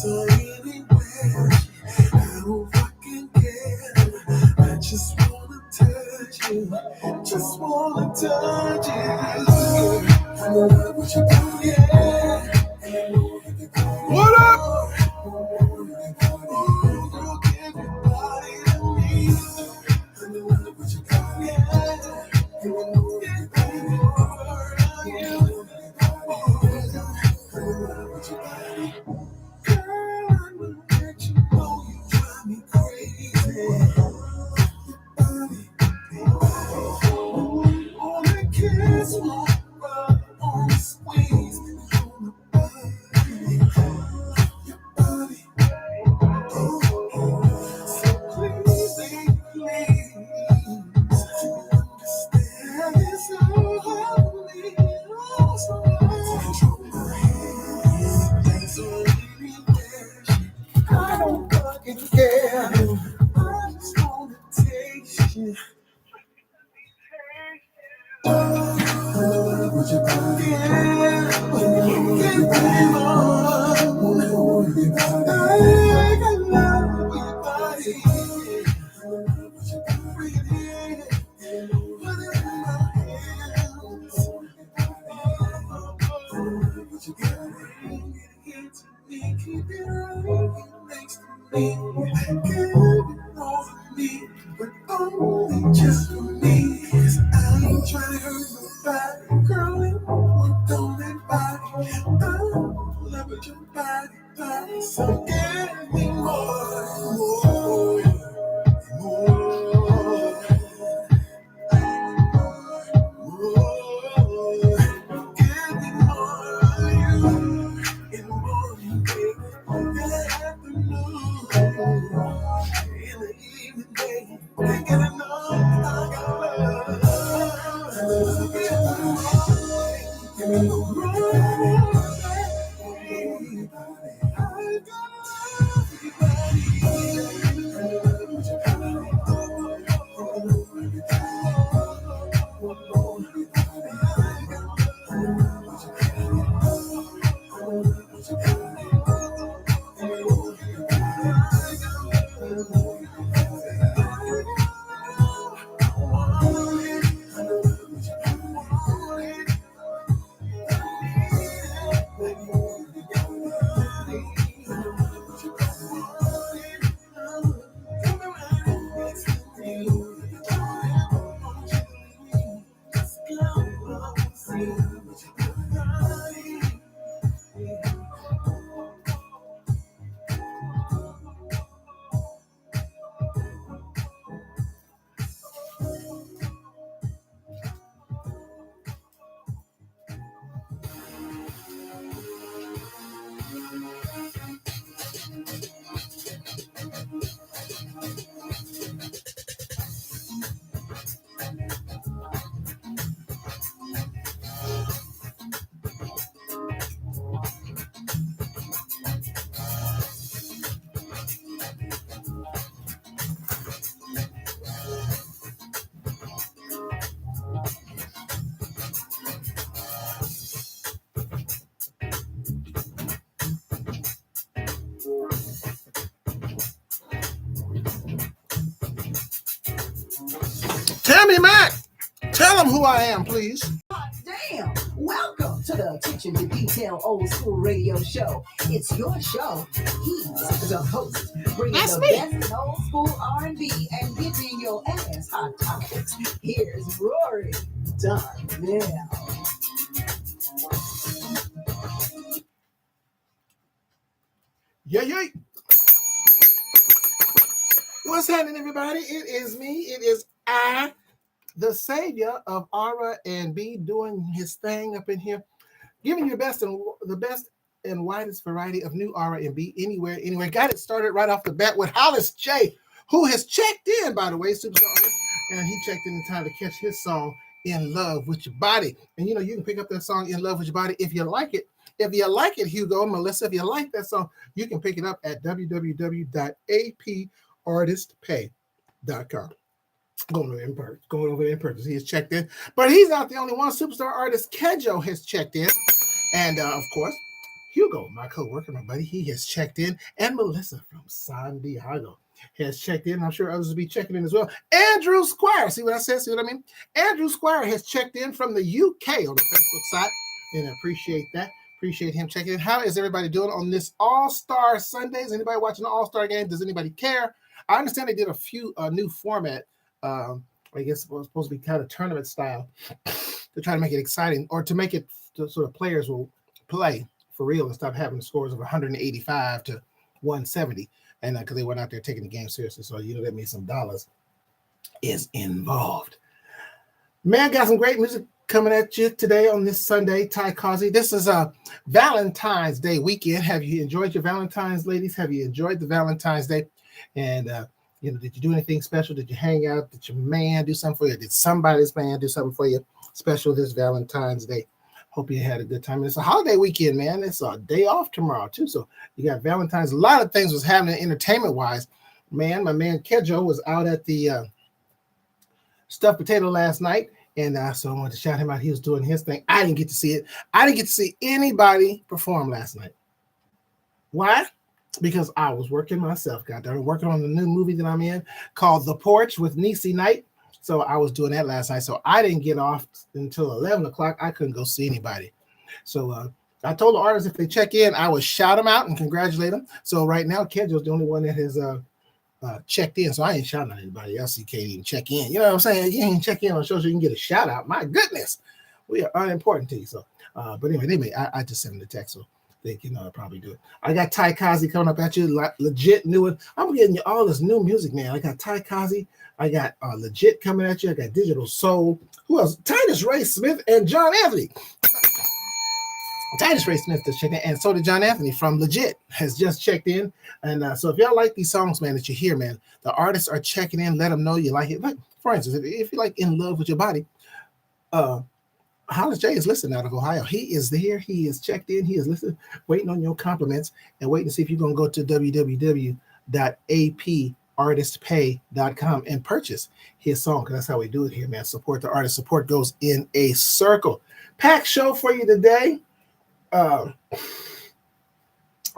so anywhere, I don't fucking care. I just wanna touch you, just wanna touch you. I love what you do, yeah. What up? Girl, give your body to me. I love what you do, yeah. Get baby, word on you. I love what you body. Girl, I will let you know you drive me crazy. All the kids want rub on the squeeze on the body, your body. So please, please, understand it's so holy, oh so control my hands, so anywhere. I don't fucking care. I just wanna taste you. Would you come again? Can be more. I can love your body. Would you breathe in? Put it in my hands. Would you bring it here to me? Keep it right next to me. Give it over me, but only just for me. 'Cause I ain't trying to hurt nobody. Girl, it won't do that body. I love it, your body. So give me more. Give me more of you. In the morning, baby. In the afternoon. In the evening, baby. Ain't got enough. I got love. Give me more. I Tammy Mack, tell them who I am, please. Damn! Welcome to the Attention to Detail Old School Radio Show. It's your show. He's the host, bringing That's the me. best in old school R&B and giving your ass hot topics. Here's Rory Darnell. Yeah. What's happening, everybody? It is me. It is I, the savior of R&B, doing his thing up in here, giving you the best and widest variety of new R&B anywhere. Got it started right off the bat with Hollis J, who has checked in, by the way, superstar, and he checked in time to catch his song "In Love with Your Body." And you can pick up that song "In Love with Your Body" if you like it. If you like it, Hugo, Melissa, if you like that song, you can pick it up at www.apartistpay.com. Going over there in purchase. He has checked in. But he's not the only one. Superstar artist Kejo has checked in. And, of course, Hugo, my co-worker, my buddy, he has checked in, and Melissa from San Diego has checked in. I'm sure others will be checking in as well. Andrew Squire, see what I said? See what I mean? Andrew Squire has checked in from the UK on the Facebook side, and I appreciate that. Appreciate him checking in. How is everybody doing on this All-Star Sunday? Is anybody watching the All-Star game? Does anybody care? I understand they did a few new format. I guess it was supposed to be kind of tournament style to try to make it exciting, or to make it so the players will play for real and stop having scores of 185 to 170. And because they weren't out there taking the game seriously. So, that means some dollars is involved. Man, got some great music coming at you today on this Sunday. Ty Causey. This is a Valentine's Day weekend. Have you enjoyed your Valentine's, ladies? Have you enjoyed the Valentine's Day? And, did you do anything special? Did you hang out? Did your man do something for you? Did somebody's man do something for you special this Valentine's Day? Hope you had a good time. It's a holiday weekend, man. It's a day off tomorrow, too. So you got Valentine's. A lot of things was happening entertainment-wise. Man, my man Kedjo was out at the Stuffed Potato last night. And so I wanted to shout him out. He was doing his thing. I didn't get to see it. I didn't get to see anybody perform last night. Why? Because I was working myself. Got done working on the new movie that I'm in called The Porch with Niecy Knight. So I was doing that last night. So I didn't get off until 11 o'clock. I couldn't go see anybody. So I told the artists if they check in, I would shout them out and congratulate them. So right now, Kedjo's the only one that has checked in. So I ain't shouting at anybody else. You can't even check in. You know what I'm saying? You ain't check in on shows so you can get a shout out. My goodness. We are unimportant to you. So, but anyway, I just sent them the text. So they can probably do it. I got Ty Causey coming up at you. Legit new one. I'm getting you all this new music, man. I got Ty Causey. I got Legit coming at you. I got Digital Soul. Who else? Titus Ray Smith and John Anthony. Titus Ray Smith just checked in, and so did John Anthony from Legit has just checked in. And so if y'all like these songs, man, that you hear, man, the artists are checking in. Let them know you like it. Like, for instance, if you're like in love with your body, Hollis J is listening out of Ohio. He is there. He is checked in. He is listening, waiting on your compliments, and waiting to see if you're going to go to www.apartistpay.com and purchase his song, because that's how we do it here, man. Support the artist. Support goes in a circle. Packed show for you today.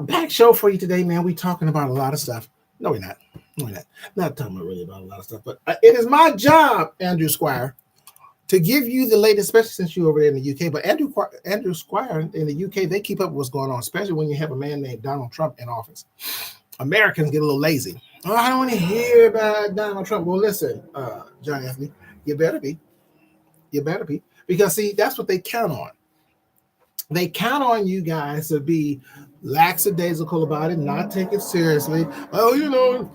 Packed show for you today, man. We talking about a lot of stuff. No, we're not. No, we're not. Not talking about really about a lot of stuff, but it is my job, Andrew Squire, to give you the latest, especially since you're over there in the UK. But Andrew Squire in the UK, they keep up with what's going on, especially when you have a man named Donald Trump in office. Americans get a little lazy. Oh, I don't want to hear about Donald Trump. Well, listen, John Anthony, you better be. You better be. Because, see, that's what they count on. They count on you guys to be lackadaisical about it, not take it seriously. Oh,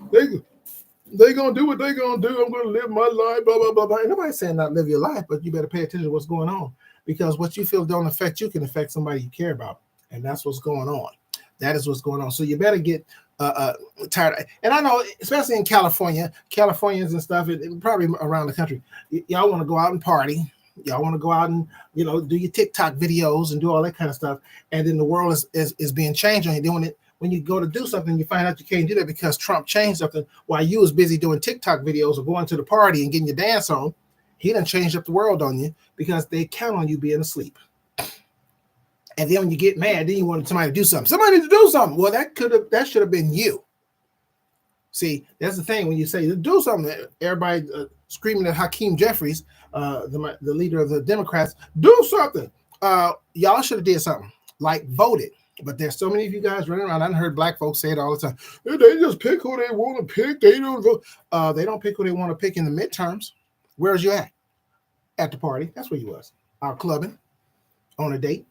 they gonna do what they gonna do. I'm gonna live my life, blah, blah, blah, blah. And nobody's saying not live your life, but you better pay attention to what's going on, because what you feel don't affect you can affect somebody you care about. And that's what's going on. That is what's going on. So you better get tired. And I know, especially in Californians and stuff, and probably around the country, y'all want to go out and party. Y'all want to go out and, do your TikTok videos and do all that kind of stuff. And then the world is being changed on you. Then when you go to do something, you find out you can't do that because Trump changed something while you was busy doing TikTok videos or going to the party and getting your dance on. He done changed up the world on you because they count on you being asleep. And then when you get mad, then you want somebody to do something. Somebody to do something. Well, that should have been you. See, that's the thing when you say do something. Everybody screaming at Hakeem Jeffries, the leader of the Democrats, do something. Y'all should have did something, like voted. But there's so many of you guys running around. I heard black folks say it all the time. They just pick who they want to pick. They don't vote. They don't pick who they want to pick in the midterms. Where's you at? At the party. That's where you was. Out clubbing, on a date,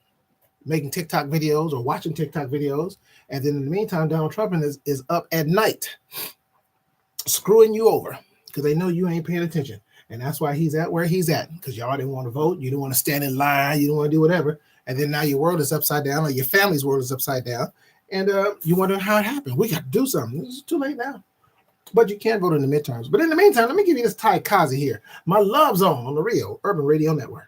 making TikTok videos or watching TikTok videos. And then in the meantime, Donald Trump is up at night screwing you over because they know you ain't paying attention. And that's why he's at where he's at, because y'all didn't want to vote. You didn't want to stand in line. You didn't want to do whatever. And then now your world is upside down, or your family's world is upside down. And you wonder how it happened. We got to do something. It's too late now. But you can vote in the midterms. But in the meantime, let me give you this Ty Causey here. My Love Zone on the Rio Urban Radio Network.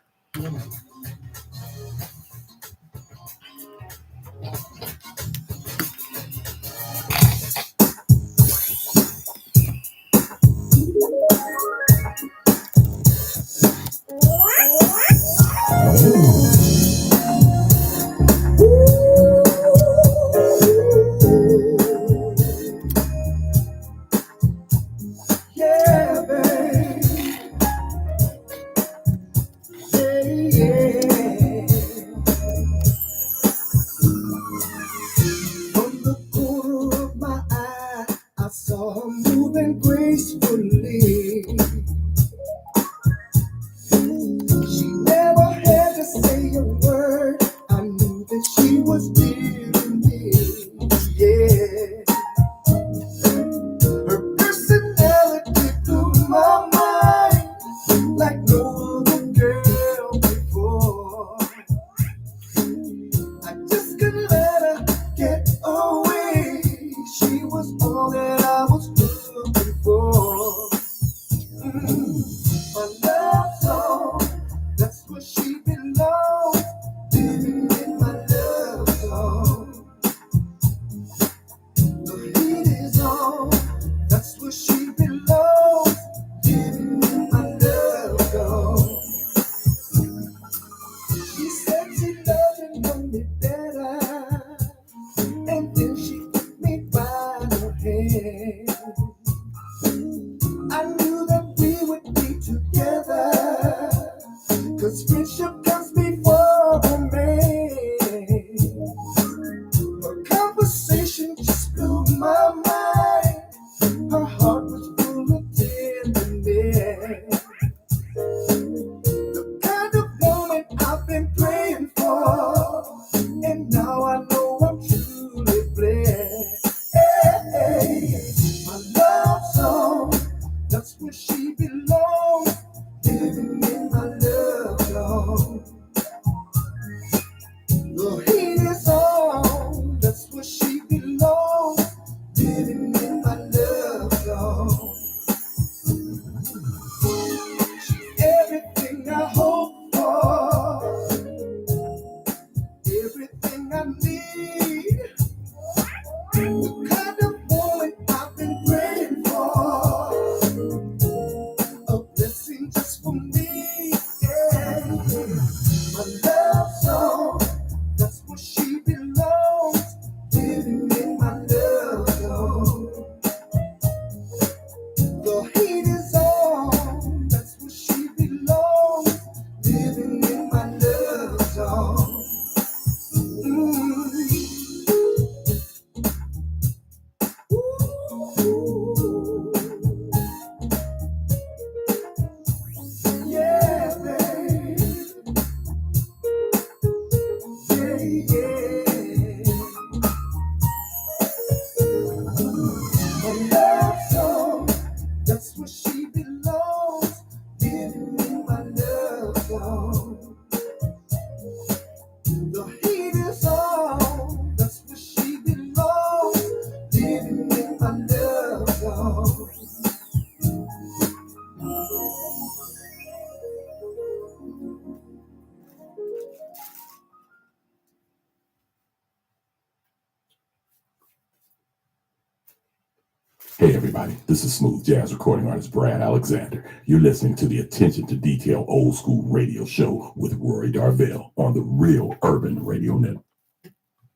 Hey everybody, this is smooth jazz recording artist Brad Alexander. You're listening to the Attention to Detail Old School Radio Show with Rory Darvell on the Real Urban Radio Network.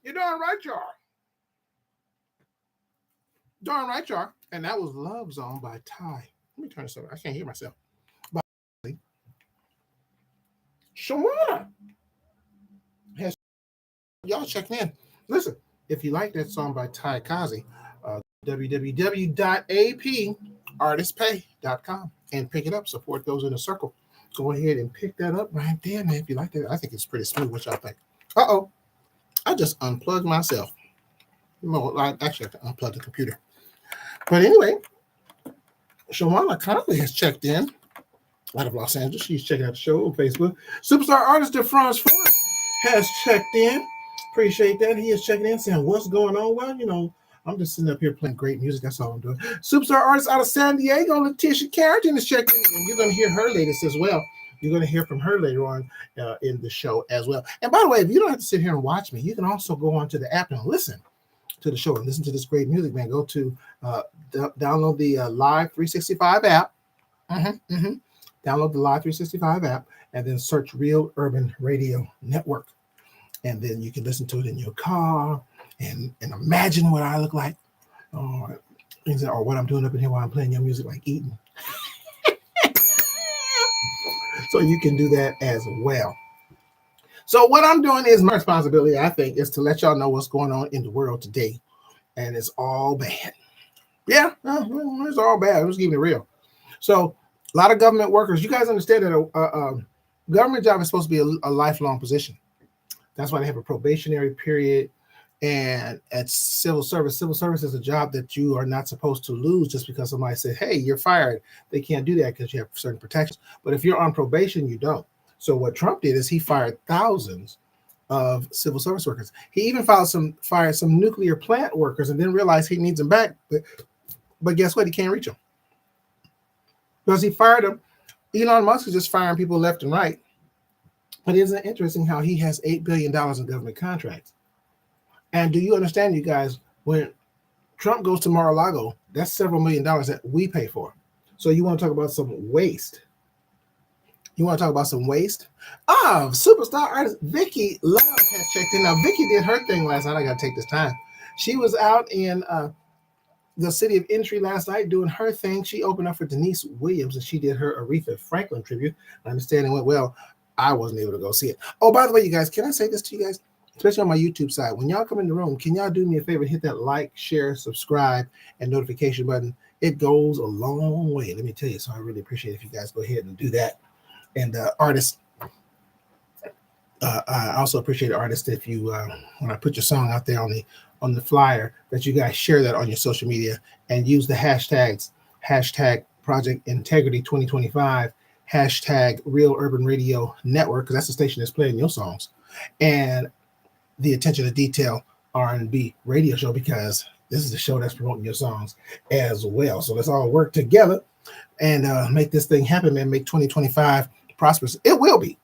You're darn right, you are. Darn right, you are. And that was Love Zone by Ty. Let me turn this over. I can't hear myself. Shawana has y'all checking in. Listen, if you like that song by Ty Kazi, www.apartistpay.com and pick it up. Support those in the circle. Go ahead and pick that up right there, man. If you like that, I think it's pretty smooth. What y'all think? Uh-oh. I just unplugged myself. No, I actually have to unplug the computer. But anyway, Shawana Conley has checked in out of Los Angeles. She's checking out the show on Facebook. Superstar artist DeFrance Forrest has checked in. Appreciate that. He is checking in, saying, what's going on? Well, you know, I'm just sitting up here playing great music. That's all I'm doing. Superstar artist out of San Diego, Letitia Carrington is checking in. And you're going to hear her latest as well. You're going to hear from her later on in the show as well. And by the way, if you don't have to sit here and watch me, you can also go onto the app and listen to the show and listen to this great music, man. Go to download the Live 365 app. Download the Live 365 app and then search Real Urban Radio Network. And then you can listen to it in your car and imagine what I look like or what I'm doing up in here while I'm playing your music, like eating. So you can do that as well. So what I'm doing is my responsibility, I think, is to let y'all know what's going on in the world today. And it's all bad. Yeah, it's all bad. I'm just keeping it real. So a lot of government workers, you guys understand that a government job is supposed to be a lifelong position. That's why they have a probationary period. And at civil service is a job that you are not supposed to lose just because somebody said, hey, you're fired. They can't do that because you have certain protections. But if you're on probation, you don't. So what Trump did is he fired thousands of civil service workers. He even fired some nuclear plant workers and then realized he needs them back. But guess what? He can't reach them. Because he fired them. Elon Musk is just firing people left and right. But isn't it interesting how he has $8 billion in government contracts? And do you understand, you guys, when Trump goes to Mar-a-Lago, that's several $1 million that we pay for. So you want to talk about some waste? Superstar artist Vicky Love has checked in. Now, Vicky did her thing last night. I got to take this time. She was out in the city of Entry last night doing her thing. She opened up for Denise Williams, and she did her Aretha Franklin tribute. I understand it went well. I wasn't able to go see it. Oh, by the way, you guys, can I say this to you guys? Especially on my YouTube side. When y'all come in the room, can y'all do me a favor? Hit that like, share, subscribe, and notification button. It goes a long way, let me tell you. So I really appreciate it if you guys go ahead and do that. And artists, I also appreciate artists if you, when I put your song out there on the flyer, that you guys share that on your social media and use the hashtags, hashtag Project Integrity 2025, hashtag Real Urban Radio Network, because that's the station that's playing your songs, and the Attention to Detail R&B radio show, because this is the show that's promoting your songs as well. So let's all work together and make this thing happen, man. Make 2025 prosperous. It will be.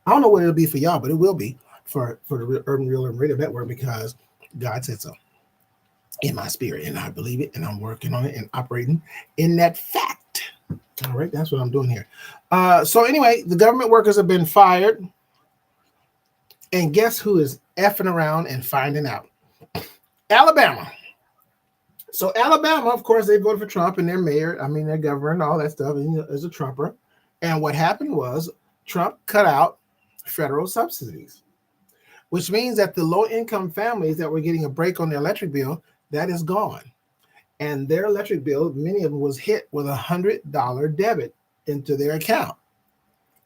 I don't know what it'll be for y'all, but it will be for the Real Urban Radio Network, because God said so in my spirit, and I believe it, and I'm working on it and operating in that fact. All right, that's what I'm doing here. So anyway, the government workers have been fired. And guess who is effing around and finding out? Alabama. So Alabama, of course, they voted for Trump and their mayor, their governor and all that stuff, is a Trumper. And what happened was Trump cut out federal subsidies, which means that the low-income families that were getting a break on their electric bill, that is gone. And their electric bill, many of them was hit with $100 debit into their account,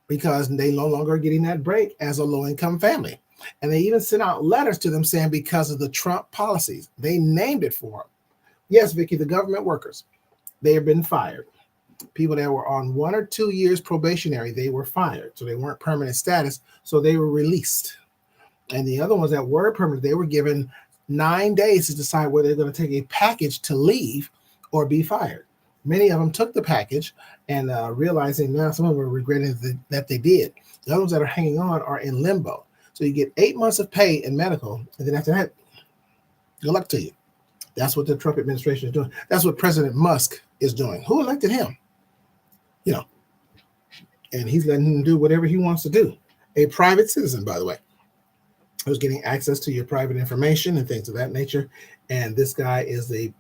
because they no longer are getting that break as a low-income family. And they even sent out letters to them saying because of the Trump policies, they named it for them. Yes, Vicky, the government workers, they have been fired. People that were on 1 or 2 years probationary, they were fired. So they weren't permanent status, so they were released. And the other ones that were permanent, they were given 9 days to decide whether they're going to take a package to leave or be fired. Many of them took the package and realizing now some of them were regretting that they did. The others that are hanging on are in limbo. So you get 8 months of pay in medical, and then after that, good luck to you. That's what the Trump administration is doing. That's what President Musk is doing. Who elected him? You know, and he's letting him do whatever he wants to do. A private citizen, by the way, who's getting access to your private information and things of that nature. And this guy is the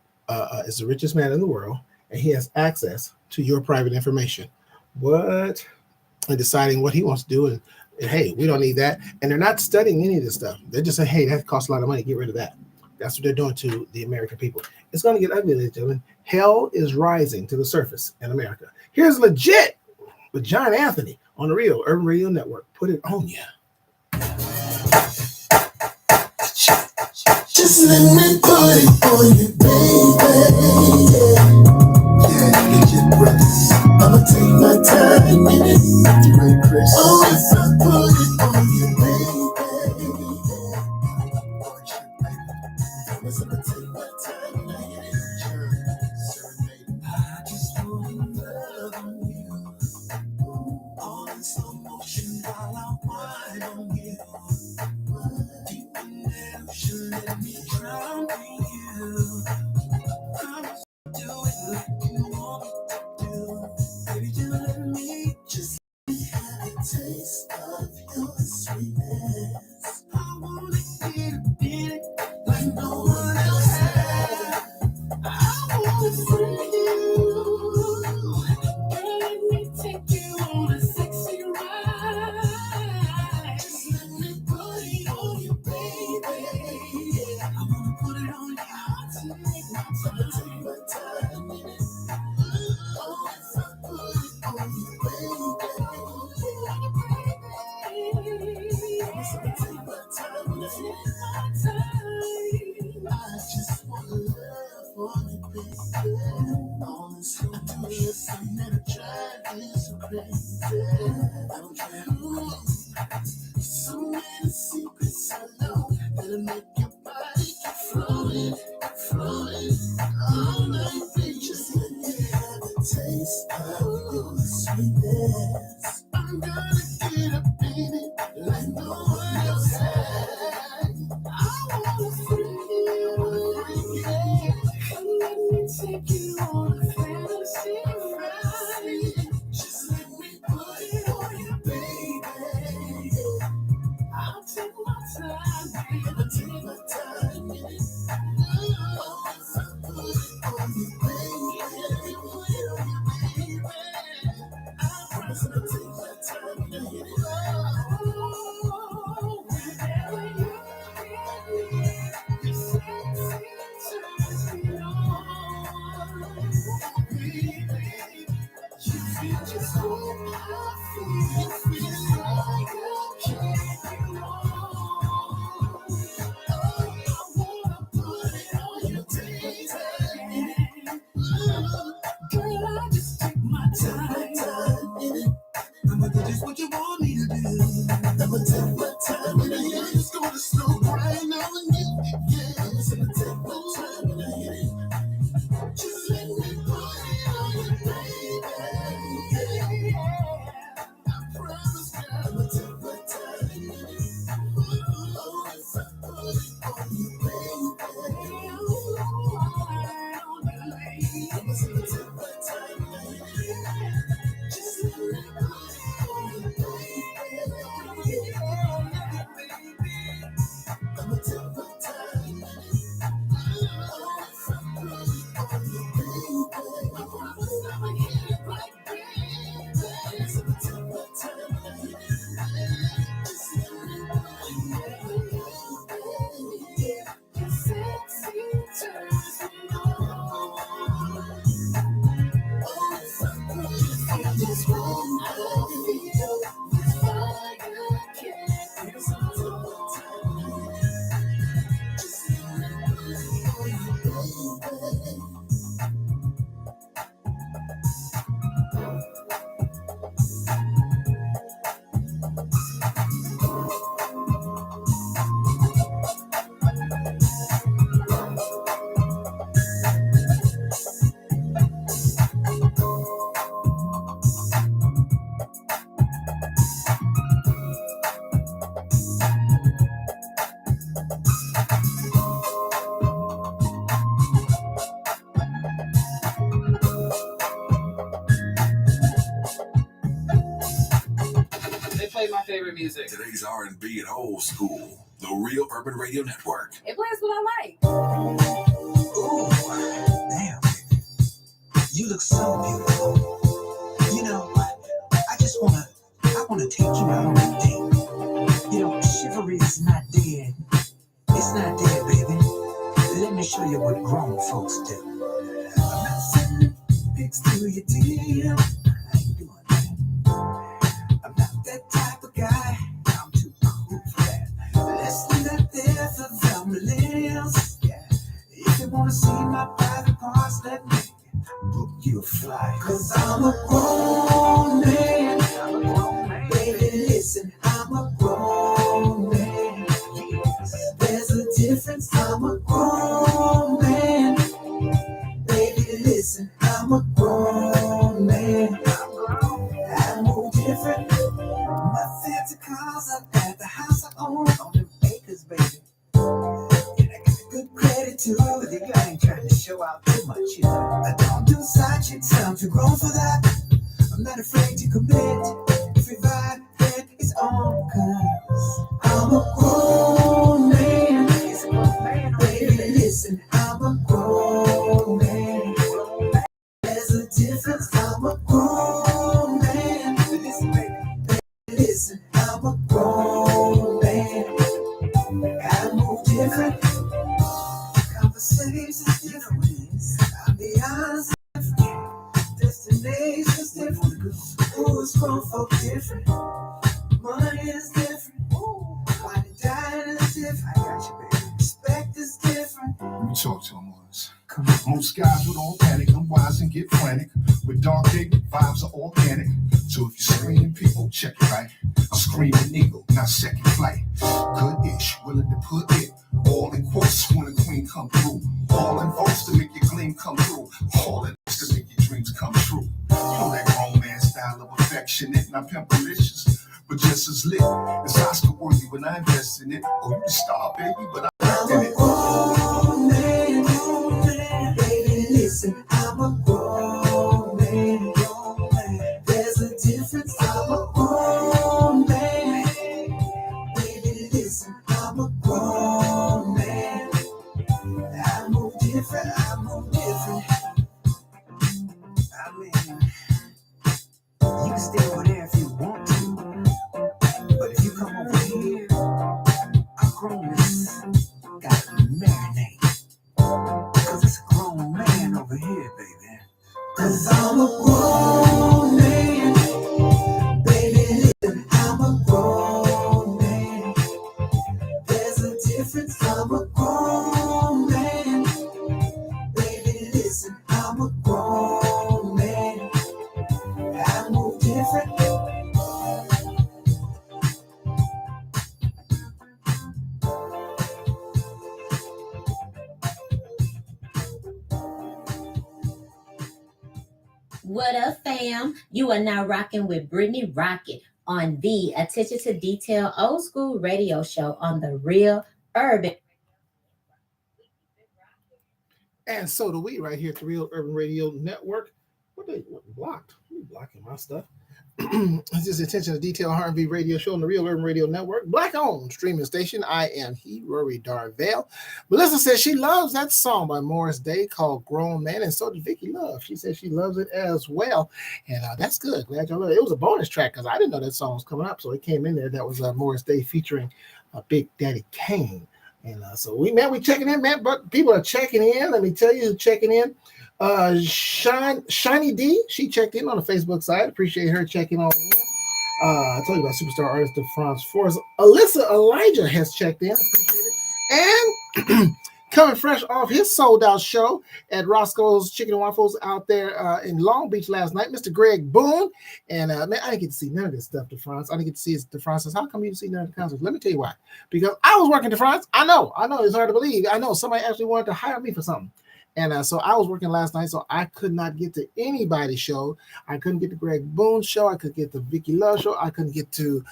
richest man in the world, and he has access to your private information. What? And deciding what he wants to do. And hey, we don't need that. And they're not studying any of this stuff. They're just saying, hey, that costs a lot of money. Get rid of that. That's what they're doing to the American people. It's going to get ugly, ladies and gentlemen. Hell is rising to the surface in America. Here's legit with John Anthony on the Real Urban Radio Network. Put it on ya. Just let me put it on you, baby. Yeah, get your breath. I'ma take my time in it. The right press. Oh, if I put it on you, baby. I'ma take my time and I hit it. I just wanna love on you. All in slow motion while I whine on you. Deep in the ocean, let me drown in you. Promise to do it like you want me to do. Baby, just let me just have a taste of your sweetness. I wanna get a bit like no one else has. I wanna free you. Girl, let me take you on a sexy ride. Just let me put it on you, baby. Yeah, I wanna put it on you. I'll take my time in it. Oh, if I put it on you, baby. I'ma take my time in it. I just wanna love on you, baby. All this slow motion that I try is so crazy. I don't care who. So many secrets I know that'll make your body keep flowing, flowing all night. Baby, just let me have a taste of your sweetness. I'm gonna get up in it like no one else has. I wanna free you, yeah. Let me take you on a fantasy ride. Just let me put it on you, baby. I'll take my time, baby. I'll take my time in it. Oh, if I put it on you, baby. Put it on you, baby. I promise I'll take my time and hit it. Oh, whenever you get me, your sexy turns me on. Baby, you feel just what I feel. Feel like I can't get on. I wanna put it on your table. Girl, I just take my time in it. I'ma do just what you want me to do. I'ma take my time and I hit it. It's gonna slow right now and you. Yeah, I'ma take my time and I hit it. Just let me put it on you, baby. Yeah. I promise, girl, I'ma take my time and hit it. Oh, if I put it on you, baby. I'ma take my time and I hit it. Just let me put it on you, baby. I'ma take my time and I hit it. Oh, if I put it on you, baby. I promise I'ma hit it right, baby. I'ma take my time and I hit it. Just let me put it on you, baby. Your sexy turns me on. Oh, if I put it on this one, I feel this fire can't get some time. Just let me put it on you, baby. urban music. Today's R&B and old school. The Real Urban Radio Network. It plays what I like. Ooh, damn, you look so beautiful. You know, I wanna take you out on a date. You know, chivalry is not dead. It's not dead, baby. Let me show you what grown folks do. I'm not sending pics to your DM. I ain't doing that. I'm not that type of guy. I'm too cool for that. Let's leave that there for the millennials. Yeah. If you wanna see my private parts, let me book you a flight. 'Cause I'm a grown man. I'm a grown man. Baby, listen, I'm a grown man. Yes. There's a difference. I'm a grown man. Baby, listen, I'm a grown man. I move different. My fancy cars up at the house I own on them acres, baby. And I got good credit too. But I ain't trying to show out too much, you know. I don't do side chicks, I'm too grown for that. I'm not afraid to commit. Every vibe that is on, 'cause I'm a grown man. It's a grown man, baby. Listen, I'm a grown man. There's a difference. I'm a grown man. Listen, baby. Listen, I'm a grown man. I move different. Conversations different. I'll be honest, different. Destinations different. Who's grown folk different. Money is different. Wine and dine is different. I got you, baby. Respect is different. Let me talk to him once. Come on. Most guys would all panic, unwise and get frantic. With dark day, vibes are organic. So if you're screaming people, check it right. I'm screaming eagle, not second flight. Good-ish, willing to put it all in quotes when a queen come through. All in votes to make your gleam come through. All in votes to make your dreams come true. You know that grown man style of affectionate, not pimpalicious, but just as lit. It's Oscar worthy when I invest in it. Oh, you the star, baby, but I'm in it. Grown man, baby, listen, I'm a grown man. There's a difference. I'm a grown man. Baby, listen, I'm a grown man. I move different. I move different. I mean, you can stay over there if you want to, but if you come over here, our grownness gotta marinate. 'Cause it's a grown man over here, baby. 'Cause I'm a grown man. Baby, listen, I'm a grown man. There's a difference. I'm a grown man. Baby, listen, I'm a grown man. I move different. What up, fam? You are now rocking with Brittany Rocket on the Attention to Detail Old School Radio Show on the Real Urban. And so do we right here at the Real Urban Radio Network. What blocked? Who's blocking my stuff? This is Attention to Detail R&B Radio Show on the Real Urban Radio Network. Black-owned streaming station. I am Rory Darvell. Melissa says she loves that song by Morris Day called Grown Man, and so did Vicky Love. She says she loves it as well, and that's good. Glad y'all love it. It was a bonus track because I didn't know that song was coming up, so it came in there. That was Morris Day featuring Big Daddy Kane. And so we checking in, man. But people are checking in. Let me tell you who's checking in. Shiny D, she checked in on the Facebook side. Appreciate her checking on in. I told you about superstar artist of France Force. Alyssa Elijah has checked in. Appreciate it. And coming fresh off his sold out show at Roscoe's Chicken and Waffles out there in Long Beach last night, Mr. Greg Boone. And man, I didn't get to see none of this stuff, DeFrance. I didn't get to see DeFrance says, how come you didn't see none of the concerts? Let me tell you why. Because I was working DeFrance. I know. It's hard to believe. I know somebody actually wanted to hire me for something. And so I was working last night, so I could not get to anybody's show. I couldn't get to Greg Boone's show. I couldn't get to Vicky Love show. I couldn't get to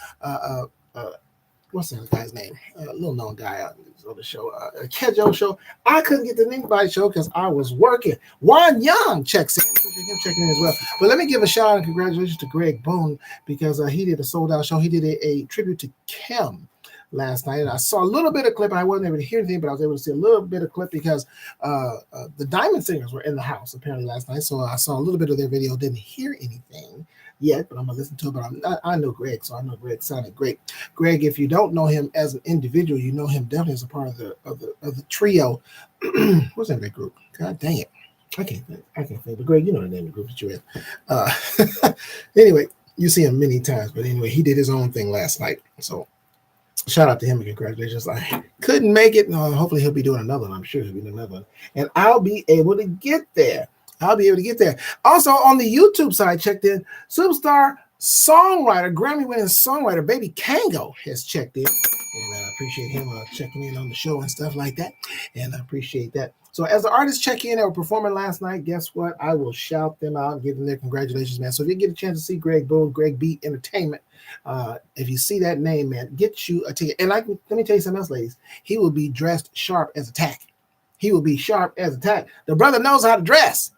what's that guy's name? Little known guy on the show, Kejo show. I couldn't get to anybody's show because I was working. Juan Young checks in. him checking in as well. But let me give a shout out and congratulations to Greg Boone because he did a sold out show. He did a tribute to Kim last night, and I saw a little bit of clip. I wasn't able to hear anything, but I was able to see a little bit of clip because the Diamond Singers were in the house apparently last night. So I saw a little bit of their video. Didn't hear anything yet, but I'm gonna listen to it. But I know Greg, so I know Greg sounded great. Greg, if you don't know him as an individual, you know him definitely as a part of the trio. What's the name of that group? God dang it. I can't think. But Greg, you know the name of the group that you're in. Anyway, you see him many times. But anyway, he did his own thing last night. So shout out to him and congratulations. I couldn't make it. No, hopefully he'll be doing another one. I'm sure he'll be doing another one. And I'll be able to get there. Also on the YouTube side, checked in. Superstar songwriter, Grammy-winning songwriter, Baby Kango has checked in. And I appreciate him checking in on the show and stuff like that. And I appreciate that. So as the artists check in, they were performing last night. Guess what? I will shout them out and give them their congratulations, man. So if you get a chance to see Greg Boone, Greg Beat Entertainment, if you see that name, man, get you a ticket. And let me tell you something else, ladies. He will be dressed sharp as a tack. The brother knows how to dress.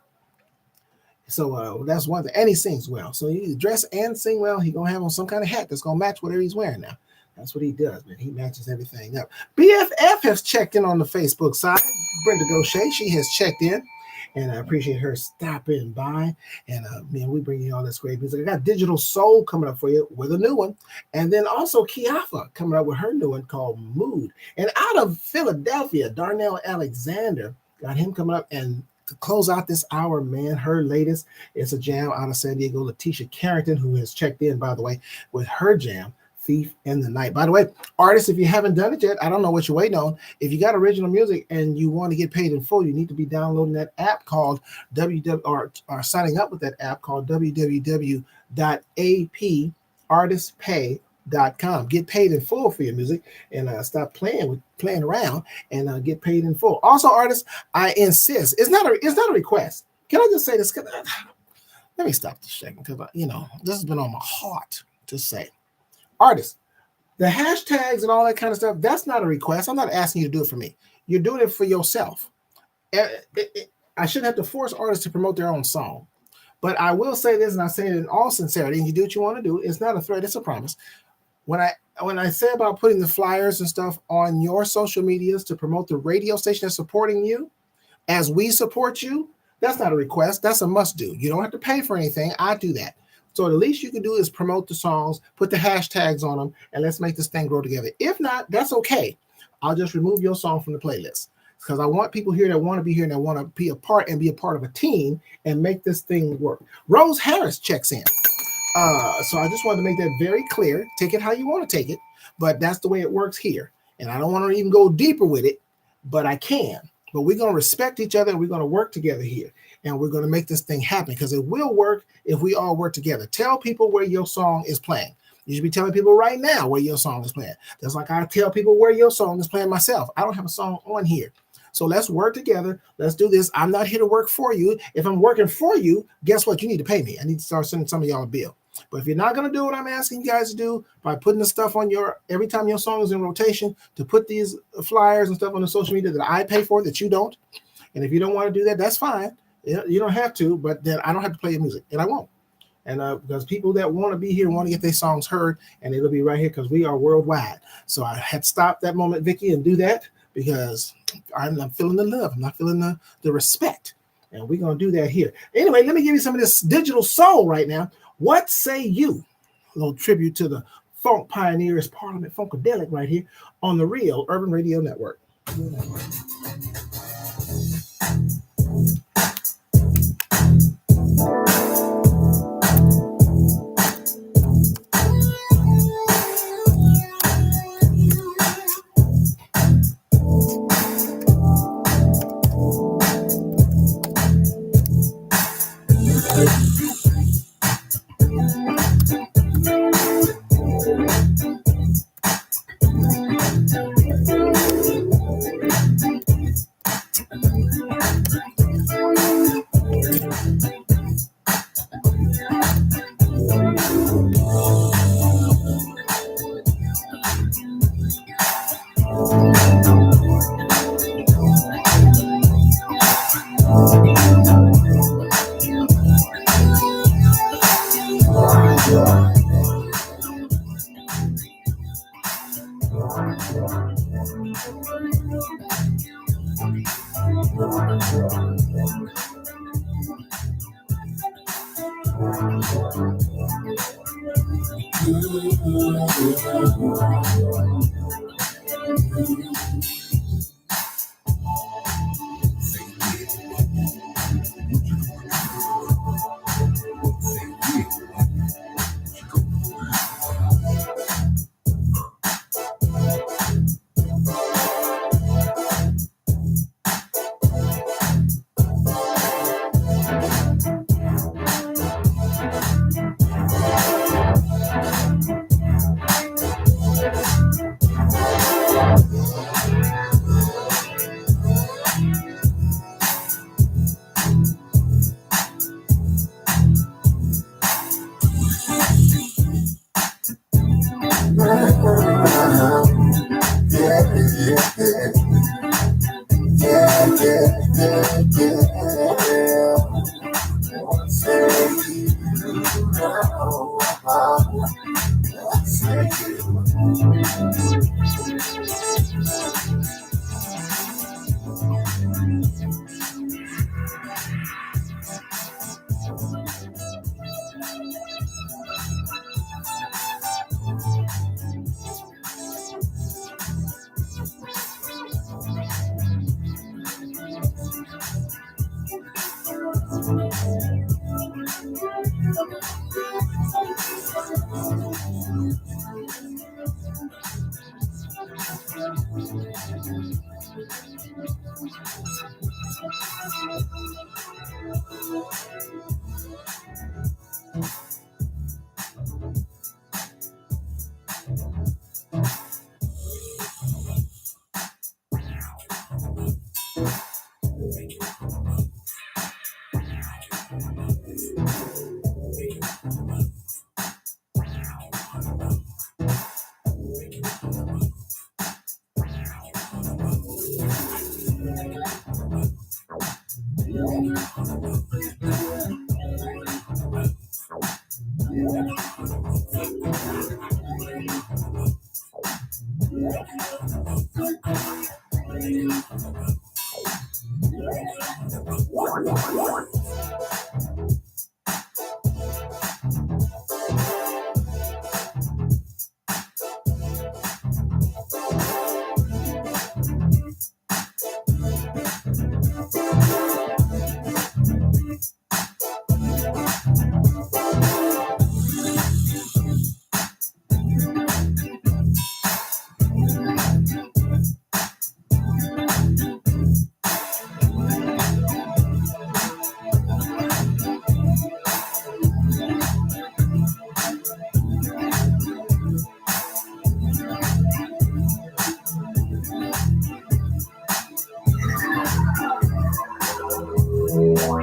So that's one thing. And he sings well. So you dress and sing well. He's going to have on some kind of hat that's going to match whatever he's wearing now. That's what he does, man. He matches everything up. BFF has checked in on the Facebook side. Brenda Gaucher, she has checked in. And I appreciate her stopping by. And, man, we bring you all this great music. I got Digital Soul coming up for you with a new one. And then also Kiafa coming up with her new one called Mood. And out of Philadelphia, Darnell Alexander got him coming up. And to close out this hour, man, her latest is a jam out of San Diego. Letitia Carrington, who has checked in, by the way, with her jam, Thief in the Night. By the way, artists, if you haven't done it yet, I don't know what you're waiting on. If you got original music and you want to get paid in full, you need to be downloading that app called or signing up with that app called www.apartistpay.com. Get paid in full for your music and stop playing around and get paid in full. Also, artists, I insist, it's not a request. Can I just say this? Let me stop this second because this has been on my heart to say. Artists, the hashtags and all that kind of stuff, that's not a request. I'm not asking you to do it for me. You're doing it for yourself. I shouldn't have to force artists to promote their own song. But I will say this, and I say it in all sincerity, and you do what you want to do. It's not a threat, it's a promise. When I say about putting the flyers and stuff on your social medias to promote the radio station that's supporting you, as we support you, that's not a request. That's a must do. You don't have to pay for anything. I do that. So the least you can do is promote the songs, put the hashtags on them, and let's make this thing grow together. If not, that's okay. I'll just remove your song from the playlist because I want people here that want to be here and that want to be a part of a team and make this thing work. Rose Harris checks in. So I just wanted to make that very clear. Take it how you want to take it, but that's the way it works here. And I don't want to even go deeper with it, but I can. But we're going to respect each other and we're going to work together here. And we're going to make this thing happen because it will work if we all work together. Tell people where your song is playing. You should be telling people right now where your song is playing. Just like I tell people where your song is playing myself. I don't have a song on here. So let's work together. Let's do this. I'm not here to work for you. If I'm working for you, guess what? You need to pay me. I need to start sending some of y'all a bill. But if you're not going to do what I'm asking you guys to do by putting the stuff on every time your song is in rotation, to put these flyers and stuff on the social media that I pay for that you don't. And if you don't want to do that, that's fine. You don't have to, but then I don't have to play your music, and I won't. And because people that want to be here want to get their songs heard, and it'll be right here because we are worldwide. So I had to stop that moment, Vicky, and do that because I'm feeling the love. I'm not feeling the respect. And we're going to do that here. Anyway, let me give you some of this digital soul right now. What say you? A little tribute to the funk pioneers, Parliament Funkadelic right here on the Real Urban Radio Network.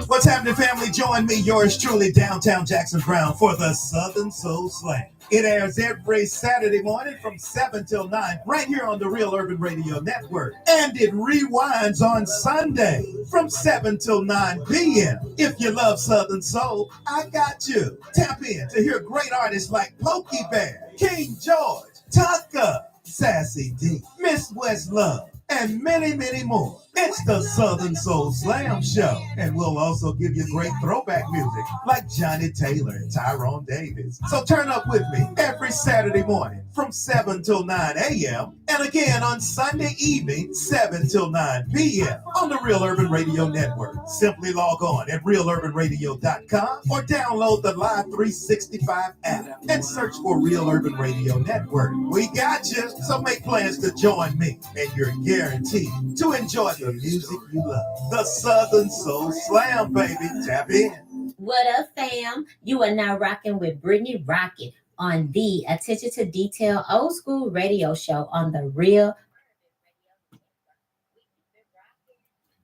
What's happening, family? Join me, yours truly, downtown Jackson Brown, for the Southern Soul Slam. It airs every Saturday morning from 7 till 9, right here on the Real Urban Radio Network. And it rewinds on Sunday from 7 till 9 p.m. If you love Southern Soul, I got you. Tap in to hear great artists like Pokey Bear, King George, Tucker, Sassy D, Miss Westlove, and many, many more. It's the Southern Soul Slam Show. And we'll also give you great throwback music like Johnny Taylor and Tyrone Davis. So turn up with me every Saturday morning from 7 till 9 a.m. and again on Sunday evening, 7 till 9 p.m. on the Real Urban Radio Network. Simply log on at realurbanradio.com or download the Live 365 app and search for Real Urban Radio Network. We got you, so make plans to join me, and you're guaranteed to enjoy the music you love. The Southern Soul Slam, baby. Tap in. What up, fam? You are now rocking with Brittany Rocket on the Attention to Detail Old School Radio Show on the Real.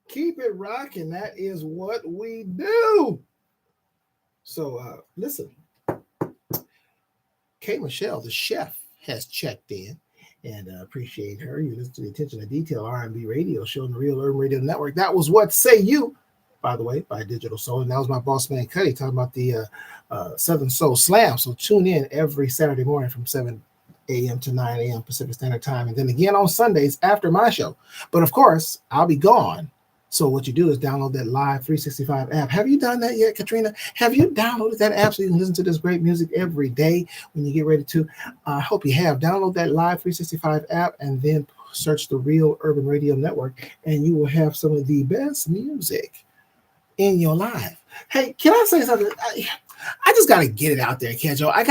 Keep it rocking. That is what we do. So listen, Kay Michelle, the chef, has checked in, and appreciate her. You listen to the Attention to Detail R&B radio show on the Real Urban Radio Network. That was What Say You, by the way, by Digital Soul. And that was my boss man, Cuddy, talking about the Southern Soul Slam. So tune in every Saturday morning from 7 a.m. to 9 a.m. Pacific Standard Time. And then again on Sundays after my show. But of course, I'll be gone So what you do is download that Live 365 app. Have you done that yet, Katrina? Have you downloaded that app so you can listen to this great music every day when you get ready to? I hope you have. Download that Live 365 app and then search the Real Urban Radio Network, and you will have some of the best music in your life. Hey, can I say something? I just got to get it out there, Kedjo. I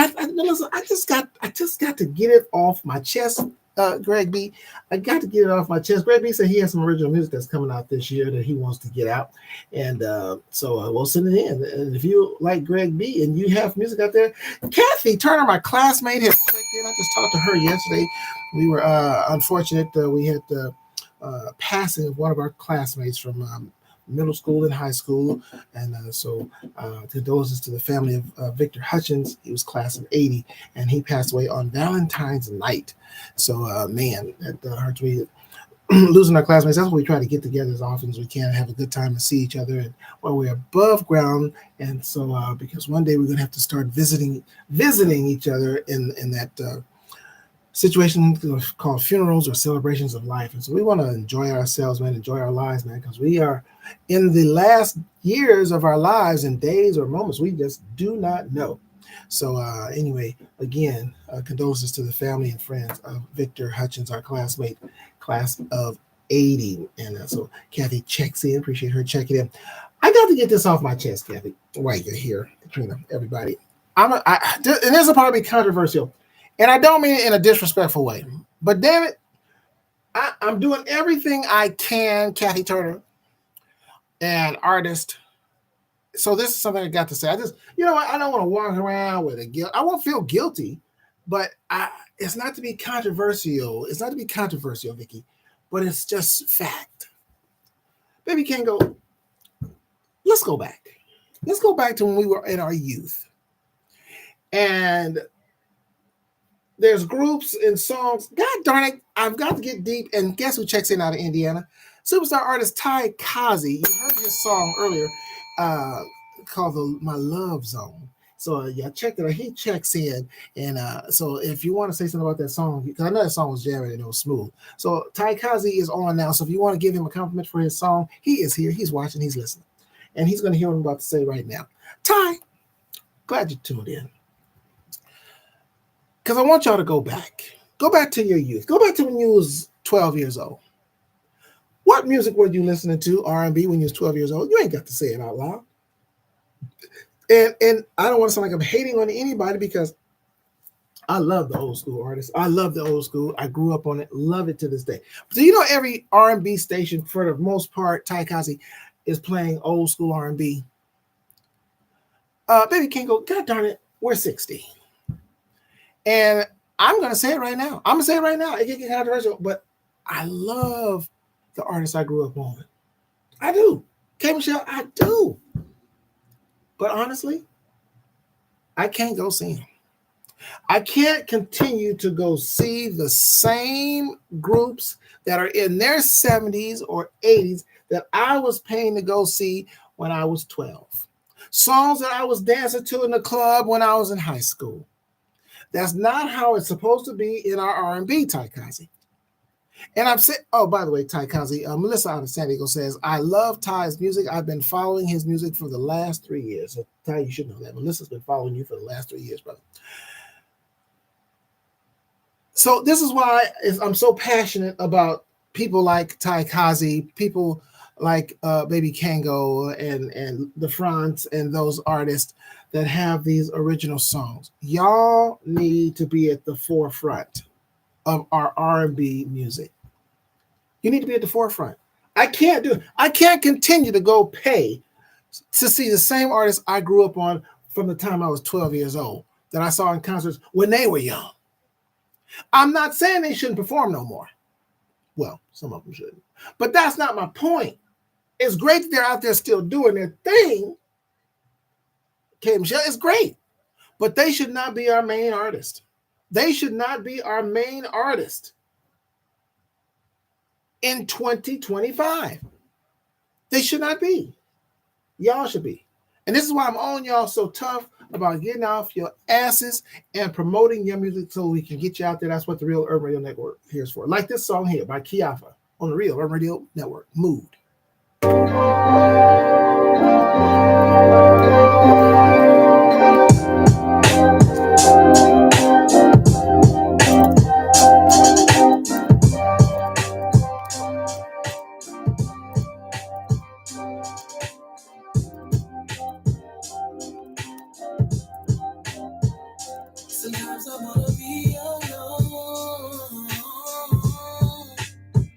just got to get it off my chest. Greg B, I got to get it off my chest. Greg B said he has some original music that's coming out this year that he wants to get out, and so we'll send it in. And if you like Greg B and you have music out there, Kathy Turner, my classmate, has checked in. I just talked to her yesterday. We were unfortunate. We had the passing of one of our classmates from middle school and high school, and so condolences to the family of Victor Hutchins. He was class of '80, and he passed away on Valentine's night. So man, that hurts me. Losing our classmates. That's why we try to get together as often as we can and have a good time and see each other, and while we're above ground. And so because one day we're going to have to start visiting each other in that situation called funerals or celebrations of life. And so we want to enjoy ourselves, man, enjoy our lives, man, because we are in the last years of our lives and days or moments we just do not know. So anyway, again, condolences to the family and friends of Victor Hutchins, our classmate, class of '80. And so Kathy checks in. Appreciate her checking in. I got to get this off my chest, Kathy. While you're here, Katrina, everybody. And this will probably be controversial. And I don't mean it in a disrespectful way. But damn it, I'm doing everything I can, Kathy Turner, an artist. So this is something I got to say. I just, you know what? I don't want to walk around with a guilt. I won't feel guilty, but it's not to be controversial. It's not to be controversial, Vicky, but it's just fact. Baby can't go. Let's go back. Let's go back to when we were in our youth. And there's groups and songs. God darn it, I've got to get deep. And guess who checks in out of Indiana? Superstar artist Ty Kazi. You heard his song earlier called My Love Zone. So yeah, check it out. He checks in. And so if you want to say something about that song, because I know that song was jamming and it was smooth. So Ty Kazi is on now. So if you want to give him a compliment for his song, he is here. He's watching. He's listening. And he's going to hear what I'm about to say right now. Ty, glad you tuned in. Because I want y'all to go back. Go back to your youth. Go back to when you was 12 years old. What music were you listening to, R&B, when you was 12 years old? You ain't got to say it out loud. And I don't want to sound like I'm hating on anybody, because I love the old school artists. I love the old school. I grew up on it. Love it to this day. So you know every R&B station, for the most part, Ty Kazi is playing old school R&B. Baby can't go, God darn it, we're 60. And I'm going to say it right now. I'm going to say it right now. It can get controversial, but I love the artists I grew up on. I do. K. Michelle, I do. But honestly, I can't go see them. I can't continue to go see the same groups that are in their 70s or 80s that I was paying to go see when I was 12. Songs that I was dancing to in the club when I was in high school. That's not how it's supposed to be in our R&B, Ty Kazi. And I'm saying, oh, by the way, Ty Kazi, Melissa out of San Diego says, I love Ty's music. I've been following his music for the last 3 years. So, Ty, you should know that. Melissa's been following you for the last 3 years, brother. So this is why I'm so passionate about people like Ty Kazi, people like Baby Kango and the Fronts and those artists that have these original songs. Y'all need to be at the forefront of our R&B music. You need to be at the forefront. I can't do it. I can't continue to go pay to see the same artists I grew up on from the time I was 12 years old that I saw in concerts when they were young. I'm not saying they shouldn't perform no more. Well, some of them shouldn't. But that's not my point. It's great that they're out there still doing their thing. Okay, Michelle, it's great. But they should not be our main artist. They should not be our main artist in 2025. They should not be. Y'all should be. And this is why I'm on y'all so tough about getting off your asses and promoting your music so we can get you out there. That's what the Real Urban Radio Network here is for. Like this song here by Kiafa on the Real Urban Radio Network, Mood. Sometimes I wanna be alone,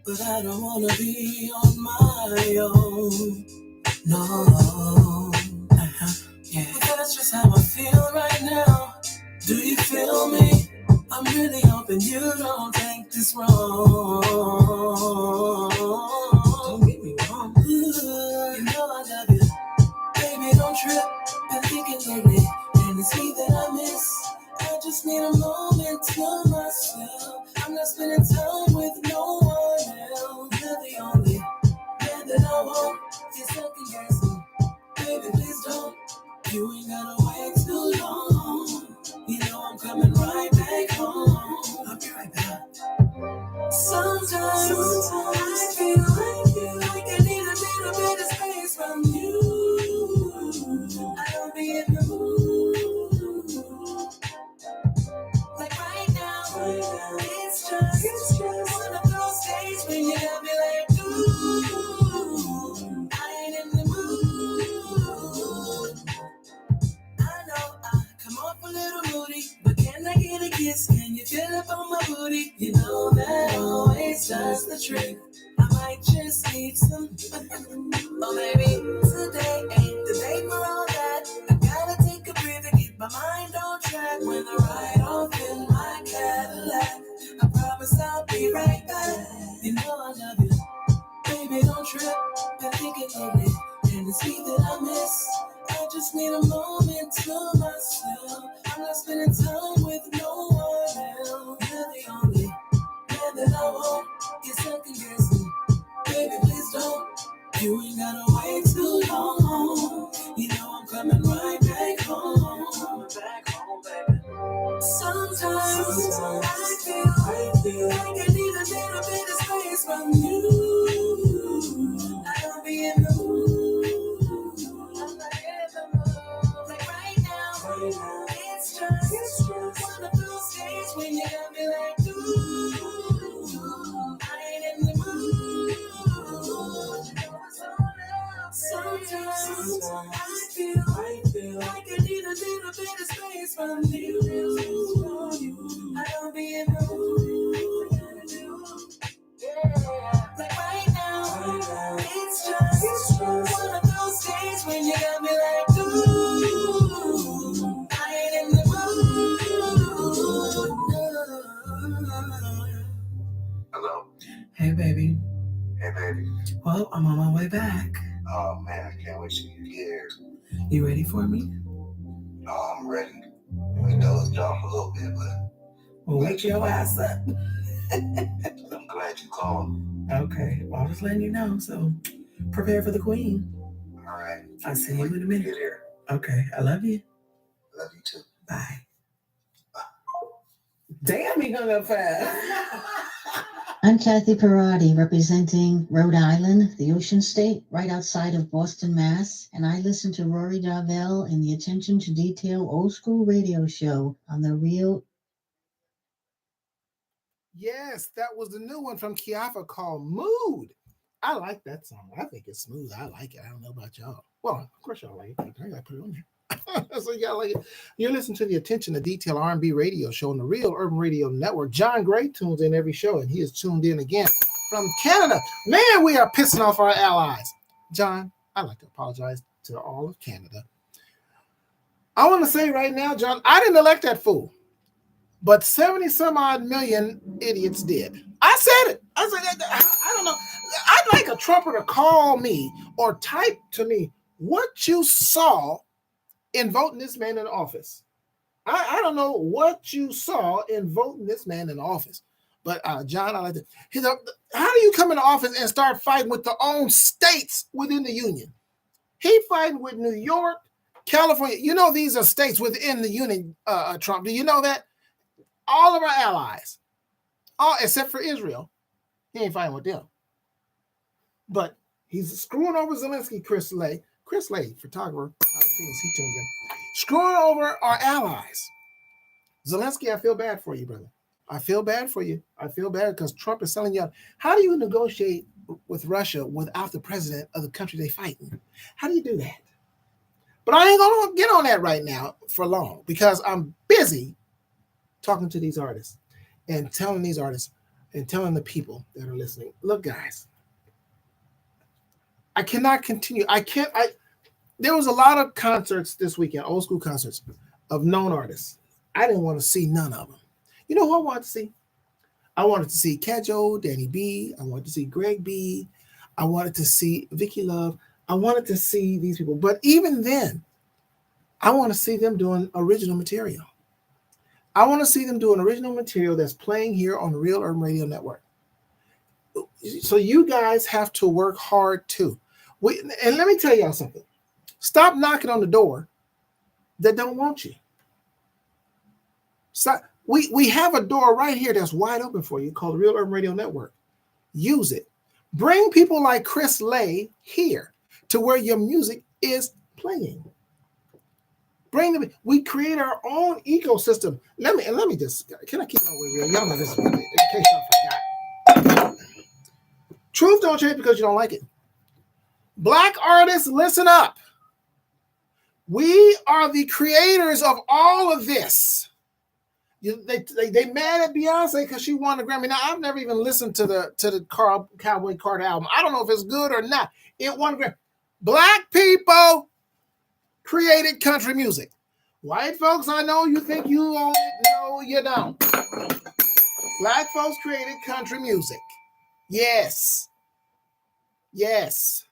but I don't wanna be on my own. No, yeah. But that's just how I feel right now. Do you feel me? I'm really hoping you don't take this wrong. Don't get me wrong. You know I love you. Baby, don't trip. Been thinking lately, and it's me that I miss. I just need a moment to myself. I'm not spending time with no one else. You're the only man that I want. You're second guessing. Baby, please don't. You ain't gotta wait too long. You know I'm coming right back home. I'll be right back. Sometimes I feel like I need a little bit of space from you. I don't be in the mood. Like right now, it's just one of those days when you got me like, ooh, I ain't in the mood. I know I come off a little moody, but can I get a kiss? Can you feel up on my booty? You know that always does the trick. I might just need some. Oh baby, today ain't the day for all that. I gotta take a breather, get my mind on track. When I ride off in my Cadillac, I promise I'll be right back. You know I love you, baby, don't trip. Been thinking lately, and it's me that I miss. I just need a moment to myself. I'm not spending time with no one else. You're the only man that I want. You're second guessing. Baby, please don't. You ain't gotta wait too long. You know I'm coming right back home. Back home, baby. Sometimes I feel like I need a little bit of space from you. I don't be in the mood. I'm not in the mood. Like right now, it's just one of those days when you got me like, ooh, I ain't in the mood. Sometimes I feel like I need a little bit of space from you. I don't be in the mood. Yeah. Like right now, it's just one of those days when you got me like, ooh, I ain't in the mood. Hello. Hey, baby. Hey, baby. Well, I'm on my way back. Oh, man, I can't wait till you get here. You ready for me? Oh, I'm ready. We dozed off a little bit, but Well, wake your ass up. I'm glad you called. Okay, well, I'm just letting you know, so prepare for the queen. All right. I'll see you in a minute. Get here. Okay, I love you. Love you too. Bye. Damn, he hung up fast. I'm Kathy Parati, representing Rhode Island, the Ocean State, right outside of Boston, Mass. And I listen to Rory Darvell in the Attention to Detail Old School Radio Show on the Real. Yes, that was the new one from Kiafa called Mood. I like that song. I think it's smooth. I like it. I don't know about y'all. Well, of course y'all like it. I gotta put it on there. So y'all like it. You're listening to the Attention to Detail R&B radio show on the Real Urban Radio Network. John Gray tunes in every show, and he is tuned in again from Canada. Man, we are pissing off our allies. John, I'd like to apologize to all of Canada. I want to say right now, John, I didn't elect that fool, but 70 some odd million idiots did. I said it. I said, I don't know. I'd like a Trumper to call me or type to me what you saw in voting this man in office. I don't know what you saw in voting this man in office. But John, I like to. How do you come into office and start fighting with the own states within the union? He fighting with New York, California. You know these are states within the union, Trump. Do you know that? All of our allies, all except for Israel, he ain't fighting with them. But He's screwing over Zelensky, Chris Lay, photographer out of Phoenix, he tuned in. Screwing over our allies. Zelensky, I feel bad for you, brother. I feel bad for you. I feel bad because Trump is selling you out. How do you negotiate with Russia without the president of the country they fighting? How do you do that? But I ain't going to get on that right now for long because I'm busy talking to these artists and telling these artists and telling the people that are listening, look, guys, I cannot continue. There was a lot of concerts this weekend, old school concerts of known artists. I didn't want to see none of them. You know who I wanted to see? I wanted to see Kajo, Danny B. I wanted to see Greg B. I wanted to see Vicky Love. I wanted to see these people. But even then, I want to see them doing original material. I want to see them doing original material that's playing here on the Real Urban Radio Network. So you guys have to work hard too. And let me tell y'all something. Stop knocking on the door that don't want you. So we have a door right here that's wide open for you called the Real Urban Radio Network. Use it. Bring people like Chris Lay here to where your music is playing. Bring them. We create our own ecosystem. Let me just. Can I keep on with real? Y'all know this in case y'all forgot. Truth don't change because you don't like it. Black artists, listen up. We are the creators of all of this. They mad at Beyonce because she won a Grammy. Now I've never even listened to the Cowboy Carter album. I don't know if it's good or not. It won a Grammy. Black people created country music. White folks, I know you think you own it. No, you don't. Black folks created country music. Yes. Yes.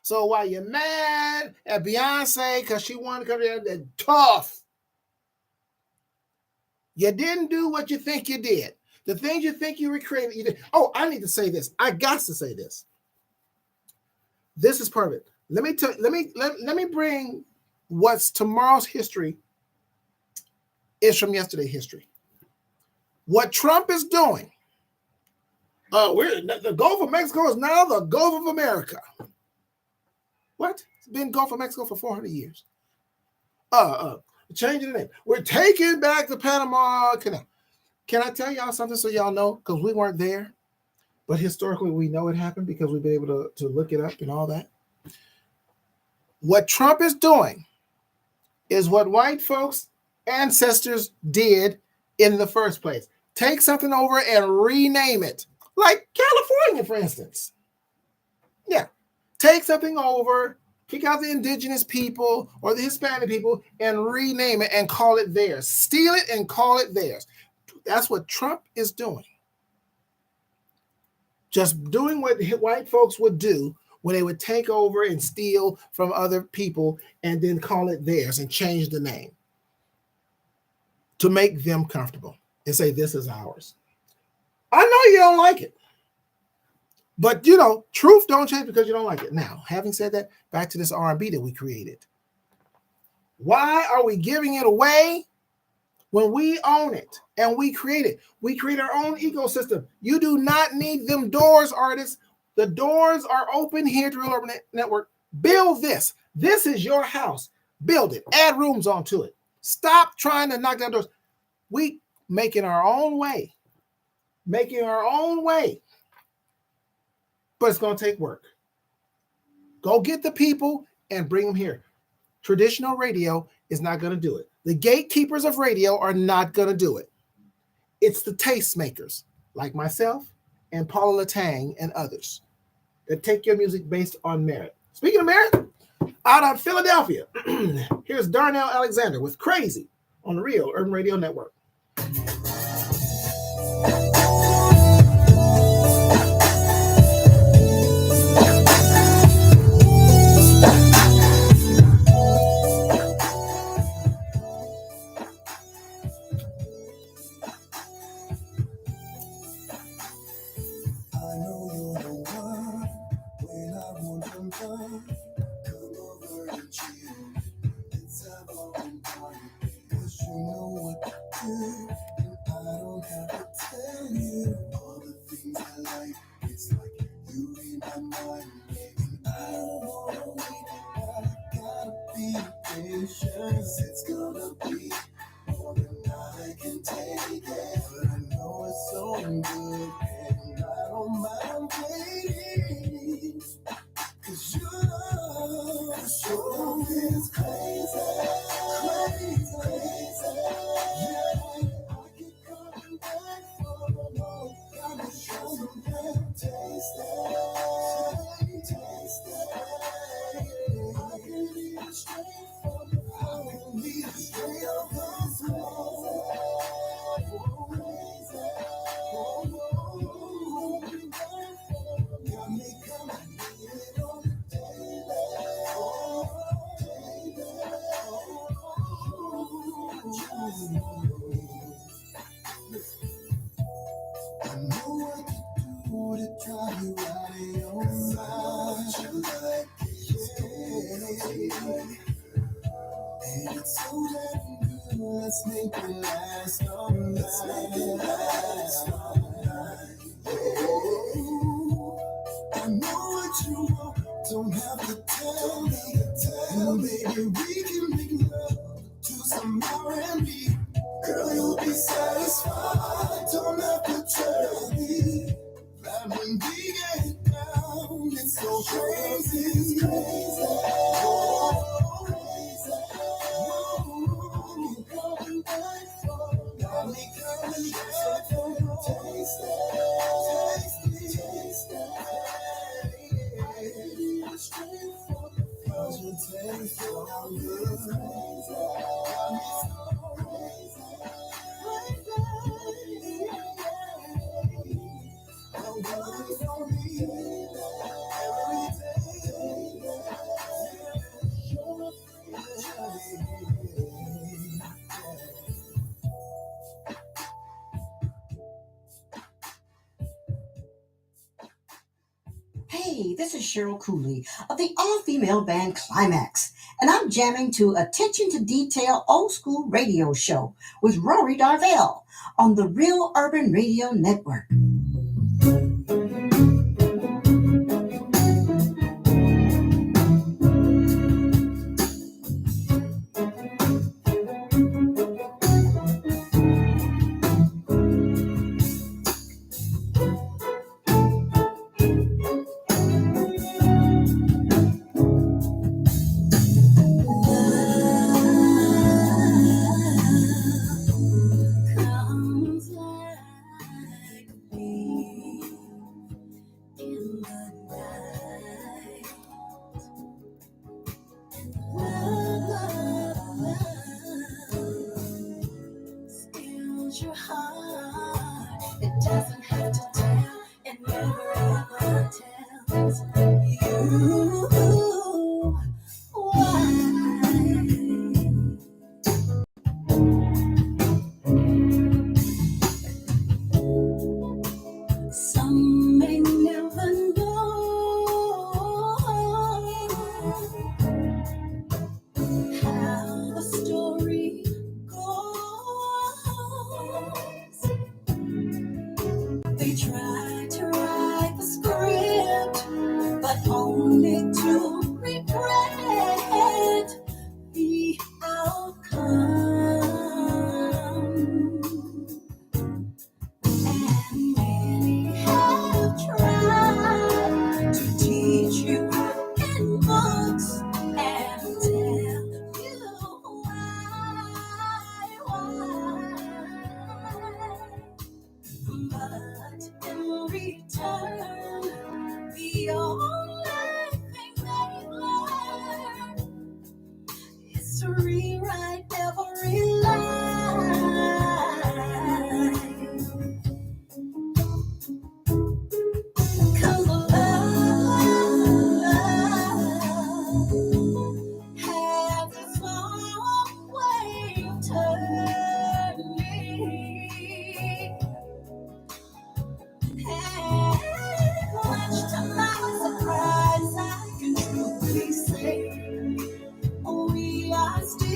So while you're mad at Beyonce because she won the country, that's tough. You didn't do what you think you did. The things you think you recreated, you did. Oh, I need to say this. I got to say this. This is part of it. Let me bring what's tomorrow's history is from yesterday's history. What Trump is doing. The Gulf of Mexico is now the Gulf of America. What? It's been Gulf of Mexico for 400 years. Changing the name. We're taking back the Panama Canal. Can I tell y'all something so y'all know? Because we weren't there. But historically, we know it happened because we've been able to look it up and all that. What Trump is doing is what white folks' ancestors did in the first place. Take something over and rename it. Like California, for instance. Yeah. Take something over, kick out the indigenous people or the Hispanic people and rename it and call it theirs. Steal it and call it theirs. That's what Trump is doing. Just doing what white folks would do when they would take over and steal from other people and then call it theirs and change the name to make them comfortable and say, this is ours. I know you don't like it. But, truth don't change because you don't like it. Now, having said that, back to this R&B that we created. Why are we giving it away when we own it and we create it? We create our own ecosystem. You do not need them doors, artists. The doors are open here to Real Urban Network. Build this. This is your house. Build it. Add rooms onto it. Stop trying to knock down doors. We making our own way. Making our own way. But it's going to take work. Go get the people and bring them here. Traditional radio is not going to do it. The gatekeepers of radio are not going to do it. It's the tastemakers, like myself and Paula Latang and others, that take your music based on merit. Speaking of merit, out of Philadelphia, here's Darnell Alexander with Crazy on the Real Urban Radio Network. be patient. It's gonna be more than I can take it. But I know it's so good, and I don't mind waiting. 'Cause your love sure is crazy, crazy, crazy. Yeah, I keep coming back for more. Gotta show them, taste it, taste it. I can eat it straight from the floor. I can eat it straight off the floor. Crazy, oh, got me coming, need it on the daily. I know what to do to drive you out of your mind. You like it, and it's so damn good. Let's make it last all night. I know what you want, don't have to tell me. And baby, we can make love to some R&B. Girl, you'll be satisfied, don't have to tell me. That when we get down, it's so crazy, it's crazy. Oh, crazy. Oh, keep coming back for, got me coming back for, taste it, taste it. Straight from the frozen taste so good. Got me so crazy, crazy. Oh, worries on me every day. You're Hey, this is Cheryl Cooley of the all-female band Climax, and I'm jamming to Attention to Detail Old School Radio Show with Rory Darvell on the Real Urban Radio Network. comes like me in the night. Love steals your heart. It doesn't have to tell, and never ever tells you why. Some may never know how the story goes. They try to write the script, but only to regret the outcome. And many have tried to teach you in books and tell you why. But in return, the only thing they learn is to rewrite every line. 'Cause love has its own way of turning. And much to my surprise, I can truly say we are still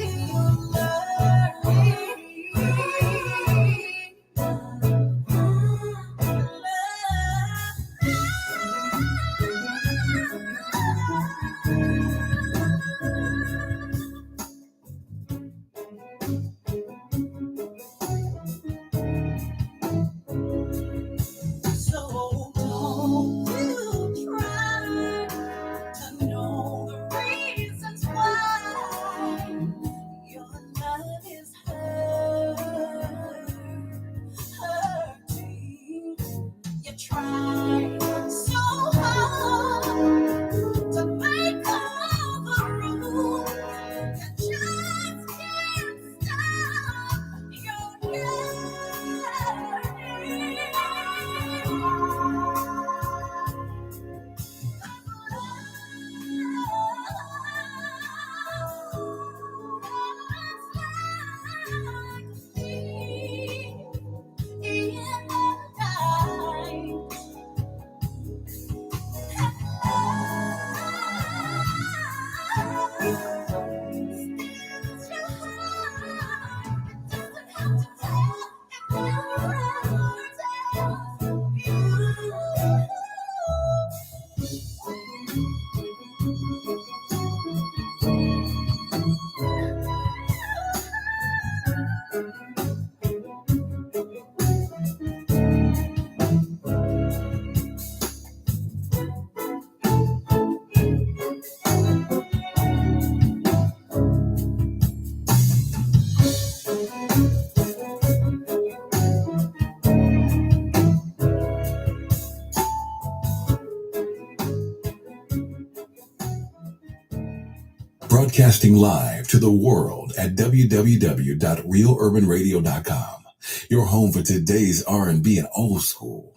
Broadcasting live to the world at www.realurbanradio.com. Your home for today's R&B and old school.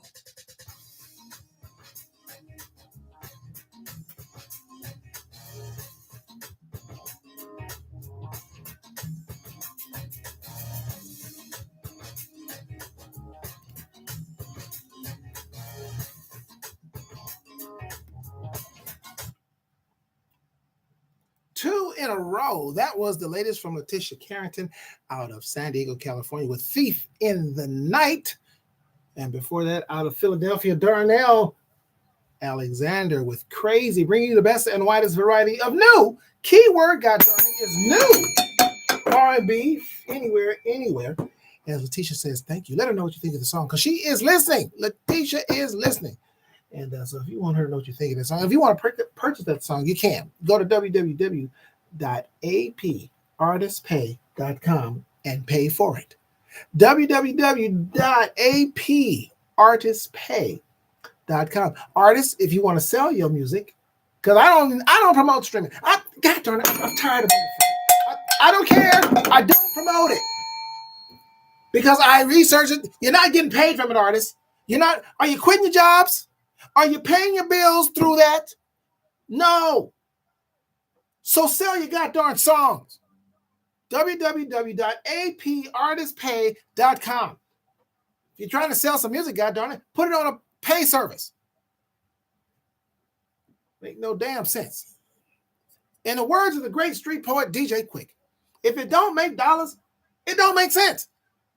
Two in a row. That was the latest from Letitia Carrington out of San Diego, California with Thief in the Night. And before that, out of Philadelphia, Darnell Alexander with Crazy, bringing you the best and widest variety of new. Keyword, God darn it, is new. R&B, anywhere. As Letitia says, thank you. Let her know what you think of the song because she is listening. Letitia is listening. And so if you want her to know what you think of the song, if you want to purchase that song, you can. Go to www.apartistpay.com and pay for it. www.apartistpay.com. Artists, if you want to sell your music, because I don't promote streaming. God darn it, I'm tired of it. I don't care. I don't promote it. Because I research it. You're not getting paid from an artist. Are you quitting your jobs? Are you paying your bills through that? No. So sell your goddamn songs. www.apartistpay.com. If you're trying to sell some music, goddamn it, put it on a pay service. Make no damn sense. In the words of the great street poet DJ Quick, if it don't make dollars, it don't make sense.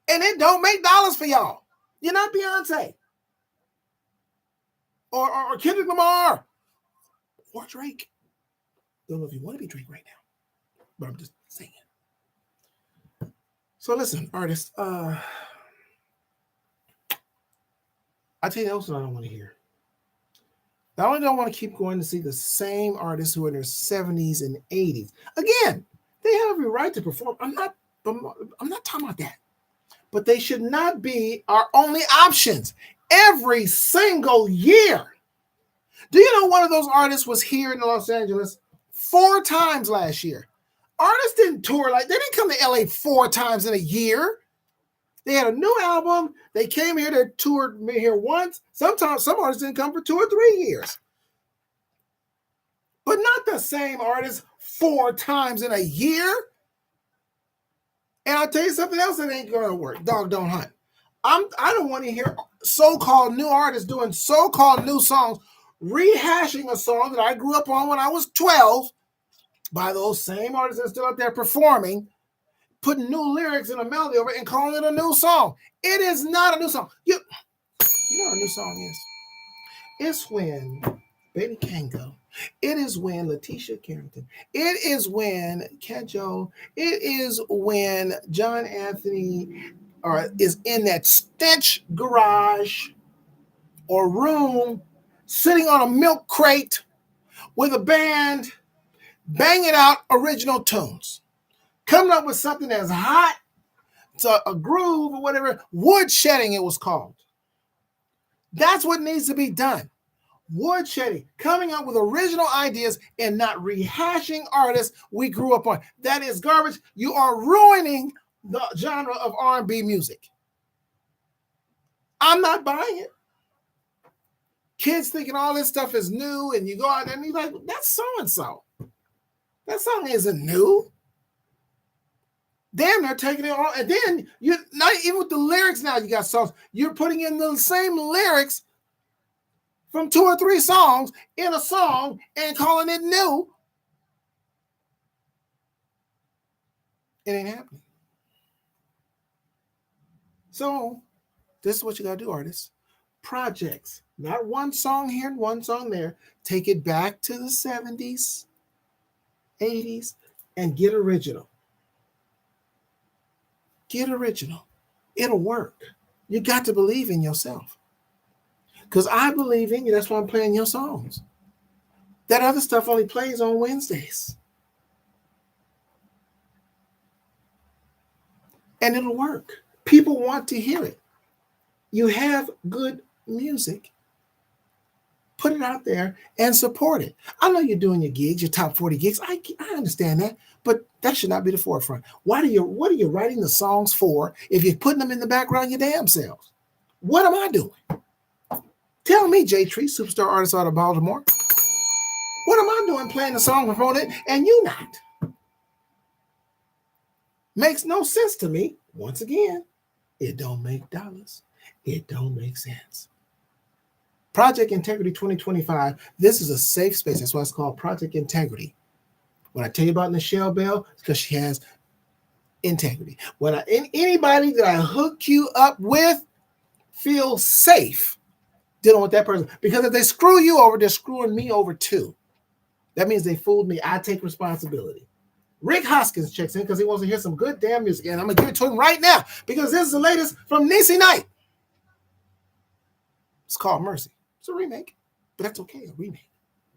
And it don't make dollars for y'all. You're not Beyonce. Or Kendrick Lamar. Or Drake. Don't know if you want to be Drake right now. But I'm just saying. So listen, artists. I tell you else I don't want to hear. Not only don't want to keep going to see the same artists who are in their 70s and 80s. Again, they have every right to perform. I'm not talking about that. But they should not be our only options every single year. Do you know one of those artists was here in Los Angeles 4 times last year? Artists didn't tour they didn't come to LA 4 times in a year. They had a new album. They came here, they toured me here once. Sometimes some artists didn't come for 2 or 3 years. But not the same artist 4 times in a year. And I'll tell you something else that ain't going to work. Dog don't hunt. I don't want to hear so-called new artists doing so-called new songs, rehashing a song that I grew up on when I was 12 by those same artists that are still out there performing, putting new lyrics and a melody over it and calling it a new song. It is not a new song. You know what a new song is? It's when Baby Kango. It is when Letitia Carrington. It is when Kedjo. It is when John Anthony is in that stench garage or room sitting on a milk crate with a band banging out original tunes, coming up with something that's hot, to a groove or whatever, wood shedding it was called. That's what needs to be done. Wood shedding, coming up with original ideas and not rehashing artists we grew up on. That is garbage. You are ruining the genre of R&B music. I'm not buying it. Kids thinking all this stuff is new, and you go out there and you're like, that's so-and-so. That song isn't new. Damn, they're taking it all. And then you're not even with the lyrics now, you got songs. You're putting in the same lyrics from 2 or 3 songs in a song and calling it new. It ain't happening. So this is what you got to do, artists. Projects. Not one song here and one song there. Take it back to the 70s, 80s, and get original. Get original. It'll work. You got to believe in yourself. Because I believe in you. That's why I'm playing your songs. That other stuff only plays on Wednesdays. And it'll work. People want to hear it. You have good music. put it out there and support it. I know you're doing your gigs, your top 40 gigs. I understand that, but that should not be the forefront. What are you writing the songs for if you're putting them in the background your damn selves? What am I doing? Tell me, J Tree, superstar artist out of Baltimore. What am I doing playing the song promoting it and you not? Makes no sense to me. Once again, it don't make dollars. It don't make sense. Project Integrity 2025. This is a safe space. That's why it's called Project Integrity. When I tell you about Nichelle Bell, it's because she has integrity. Anybody that I hook you up with feels safe dealing with that person. Because if they screw you over, they're screwing me over too. That means they fooled me. I take responsibility. Rick Hoskins checks in because he wants to hear some good damn music. And I'm going to give it to him right now because this is the latest from Niecy Knight. It's called Mercy. It's a remake, but that's okay, a remake.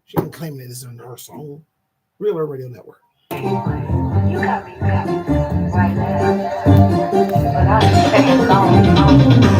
She ain't claiming it as her song. Real Urban Radio Network. You got me right now, but I'm staying long.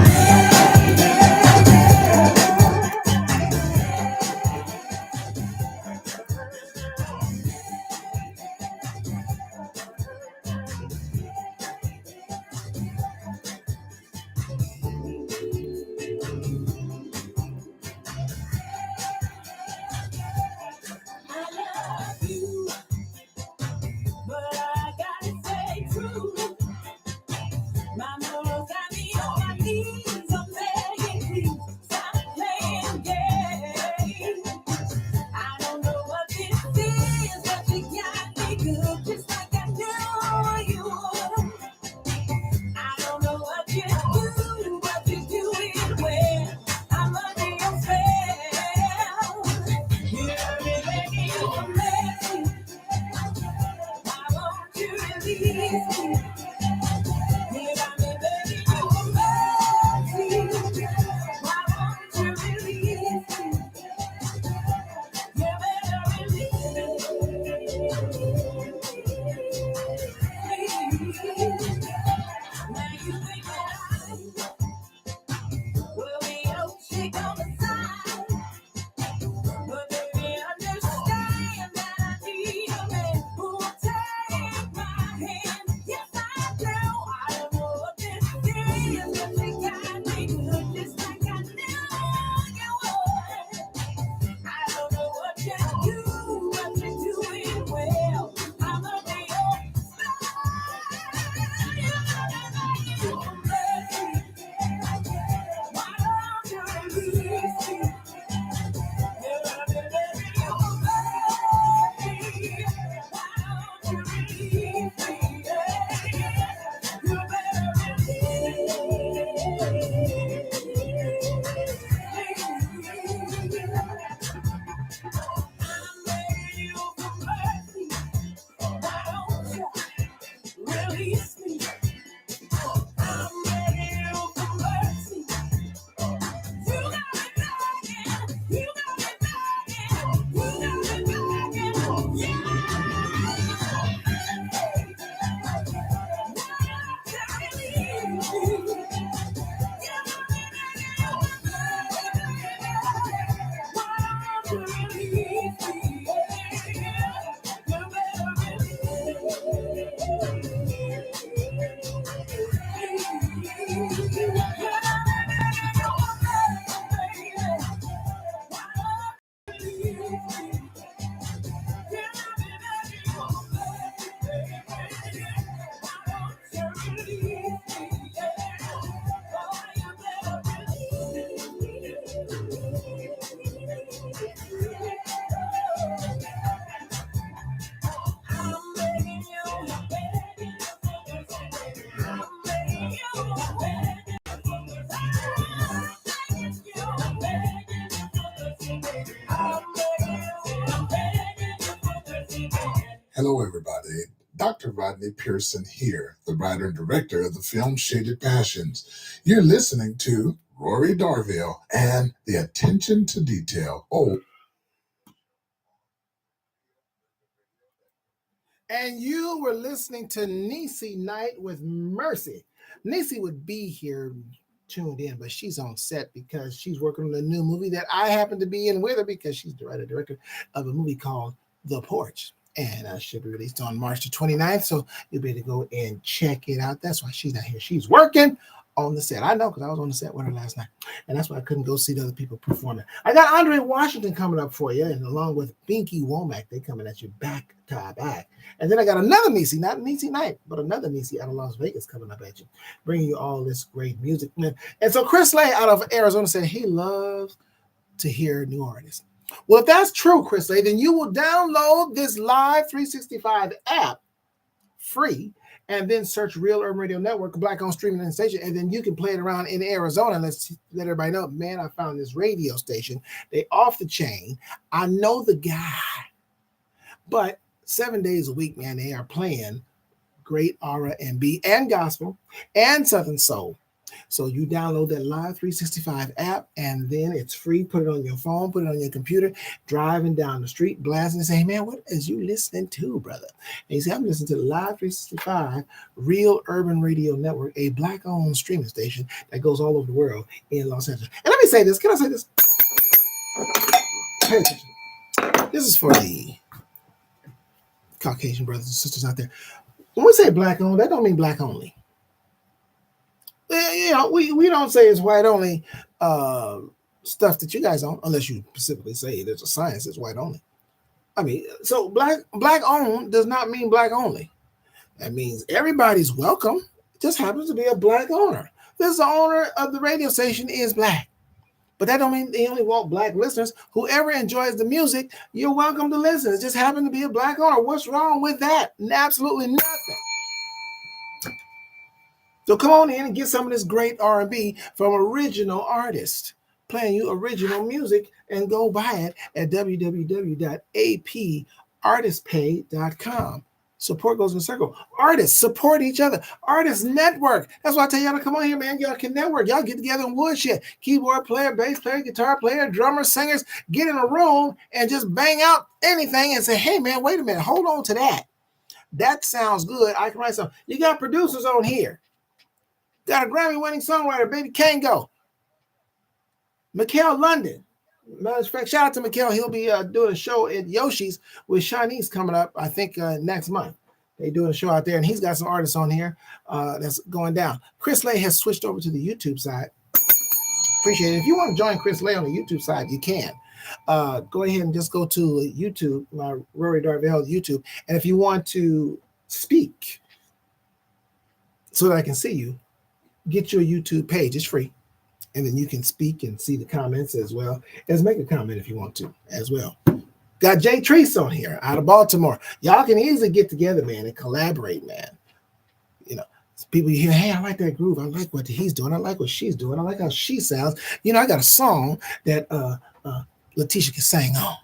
Hello, everybody. Dr. Rodney Pearson here, the writer and director of the film Shaded Passions. You're listening to Rory Darville and the attention to detail. And you were listening to Niecy Knight with Mercy. Niecy would be here tuned in, but she's on set because she's working on a new movie that I happen to be in with her because she's the writer director of a movie called The Porch. And should be released on March the 29th. So you'll be able to go and check it out. That's why she's not here. She's working on the set. I know because I was on the set with her last night. And that's why I couldn't go see the other people performing. I got Andre Washington coming up for you. And along with Binky Womack, they coming at you back to back. And then I got another Niecy, not Niecy Knight, but another Niecy out of Las Vegas coming up at you, bringing you all this great music. And so Chris Lay out of Arizona said he loves to hear new artists. Well, if that's true, Chris Lay, then you will download this Live 365 app free and then search Real Urban Radio Network, Black-owned streaming and station, and then you can play it around in Arizona. Let's let everybody know, man, I found this radio station. They off the chain. I know the guy. But 7 days a week, man, they are playing great R&B and gospel and Southern soul. So you download that Live 365 app, and then it's free. Put it on your phone, put it on your computer, driving down the street, blasting and say, hey, man, what is you listening to, brother? And you say, I'm listening to the Live 365 Real Urban Radio Network, a Black-owned streaming station that goes all over the world in Los Angeles. And let me say this. Can I say this? Pay attention. This is for the Caucasian brothers and sisters out there. When we say Black-owned, that don't mean Black only. You know, we don't say it's white only stuff that you guys own, unless you specifically say there's a science that's white only. I mean, so black owned does not mean black only. That means everybody's welcome. It just happens to be a black owner. This the owner of the radio station is black. But that don't mean they only want black listeners. Whoever enjoys the music, you're welcome to listen. It just happened to be a black owner. What's wrong with that? Absolutely nothing. So come on in and get some of this great R&B from original artists playing you original music, and go buy it at www.apartistpay.com. Support goes in a circle. Artists support each other. Artists network. That's why I tell y'all to come on here, man. Y'all can network. Y'all get together and woodshed. Keyboard player, bass player, guitar player, drummer, singers. Get in a room and just bang out anything and say, hey, man, wait a minute. Hold on to that. That sounds good. I can write something. You got producers on here. Got a Grammy-winning songwriter, Baby Kango. Mikhail London. Matter of fact, shout out to Mikhail. He'll be doing a show at Yoshi's with Shanice coming up, I think, next month. They're doing a show out there, and he's got some artists on here that's going down. Chris Lay has switched over to the YouTube side. Appreciate it. If you want to join Chris Lay on the YouTube side, you can. Go ahead and just go to YouTube, my Rory Darvell YouTube. And if you want to speak so that I can see you, get your YouTube page. It's free. And then you can speak and see the comments as well as make a comment if you want to as well. Got Jay Treese on here out of Baltimore. Y'all can easily get together, man, and collaborate, man. You know, people you hear, hey, I like that groove. I like what he's doing. I like what she's doing. I like how she sounds. You know, I got a song that Letitia can sing on.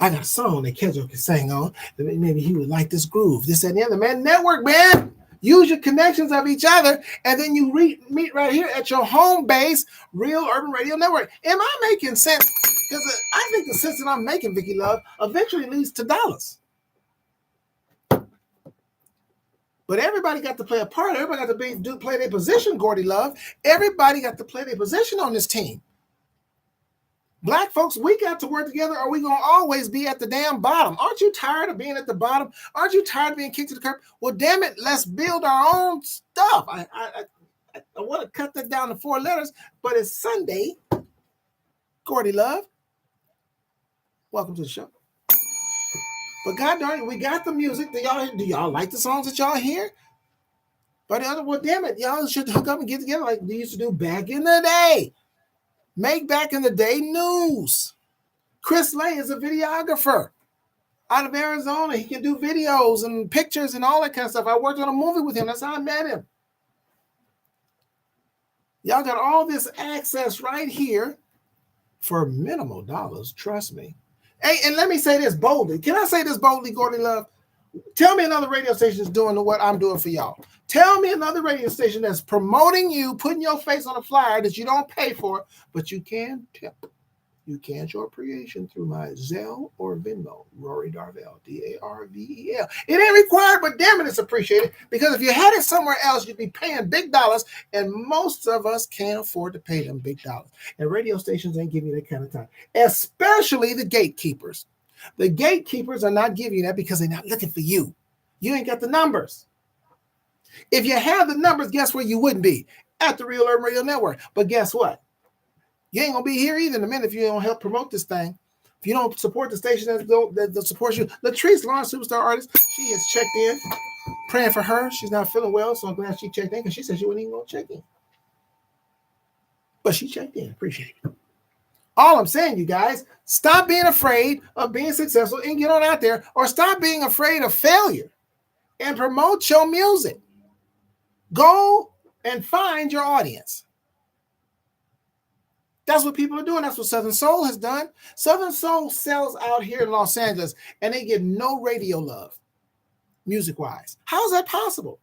I got a song that Kendra can sing on. Maybe he would like this groove, this, that, and the other, man. Network, man. Use your connections of each other, and then you meet right here at your home base, Real Urban Radio Network. Am I making sense? Because I think the sense that I'm making, Vicky Love, eventually leads to dollars. But everybody got to play a part. Everybody got to play their position, Gordy Love. Everybody got to play their position on this team. Black folks, we got to work together, or we going to always be at the damn bottom. Aren't you tired of being at the bottom? Aren't you tired of being kicked to the curb? Well, damn it, let's build our own stuff. I want to cut that down to 4 letters, but it's Sunday. Gordy Love, welcome to the show. But God darn it, we got the music. Do y'all like the songs that y'all hear? But well, damn it, y'all should hook up and get together like we used to do back in the day. Make back in the day news. Chris Lay is a videographer out of Arizona. He can do videos and pictures and all that kind of stuff. I worked on a movie with him. That's how I met him. Y'all got all this access right here for minimal dollars. Trust me. Hey, and let me say this boldly. Can I say this boldly, Gordy Love? Tell me another radio station is doing what I'm doing for y'all. Tell me another radio station that's promoting you, putting your face on a flyer that you don't pay for, but you can tip. You can show appreciation through my Zelle or Venmo, Rory Darvel, Darvel. It ain't required, but damn it, it's appreciated. Because if you had it somewhere else, you'd be paying big dollars, and most of us can't afford to pay them big dollars. And radio stations ain't giving you that kind of time, especially the gatekeepers. The gatekeepers are not giving you that because they're not looking for you. You ain't got the numbers. If you have the numbers, guess where you wouldn't be? At the Real Urban Radio Network. But guess what? You ain't going to be here either in a minute if you don't help promote this thing. If you don't support the station that supports you. Latrice Lawrence, superstar artist, she has checked in. Praying for her. She's not feeling well, so I'm glad she checked in because she said she wasn't even going to check in. But she checked in. Appreciate it. All I'm saying, you guys, stop being afraid of being successful and get on out there, or stop being afraid of failure and promote your music. Go and find your audience. That's what people are doing. That's what Southern Soul has done. Southern Soul sells out here in Los Angeles, and they get no radio love, music-wise. How is that possible?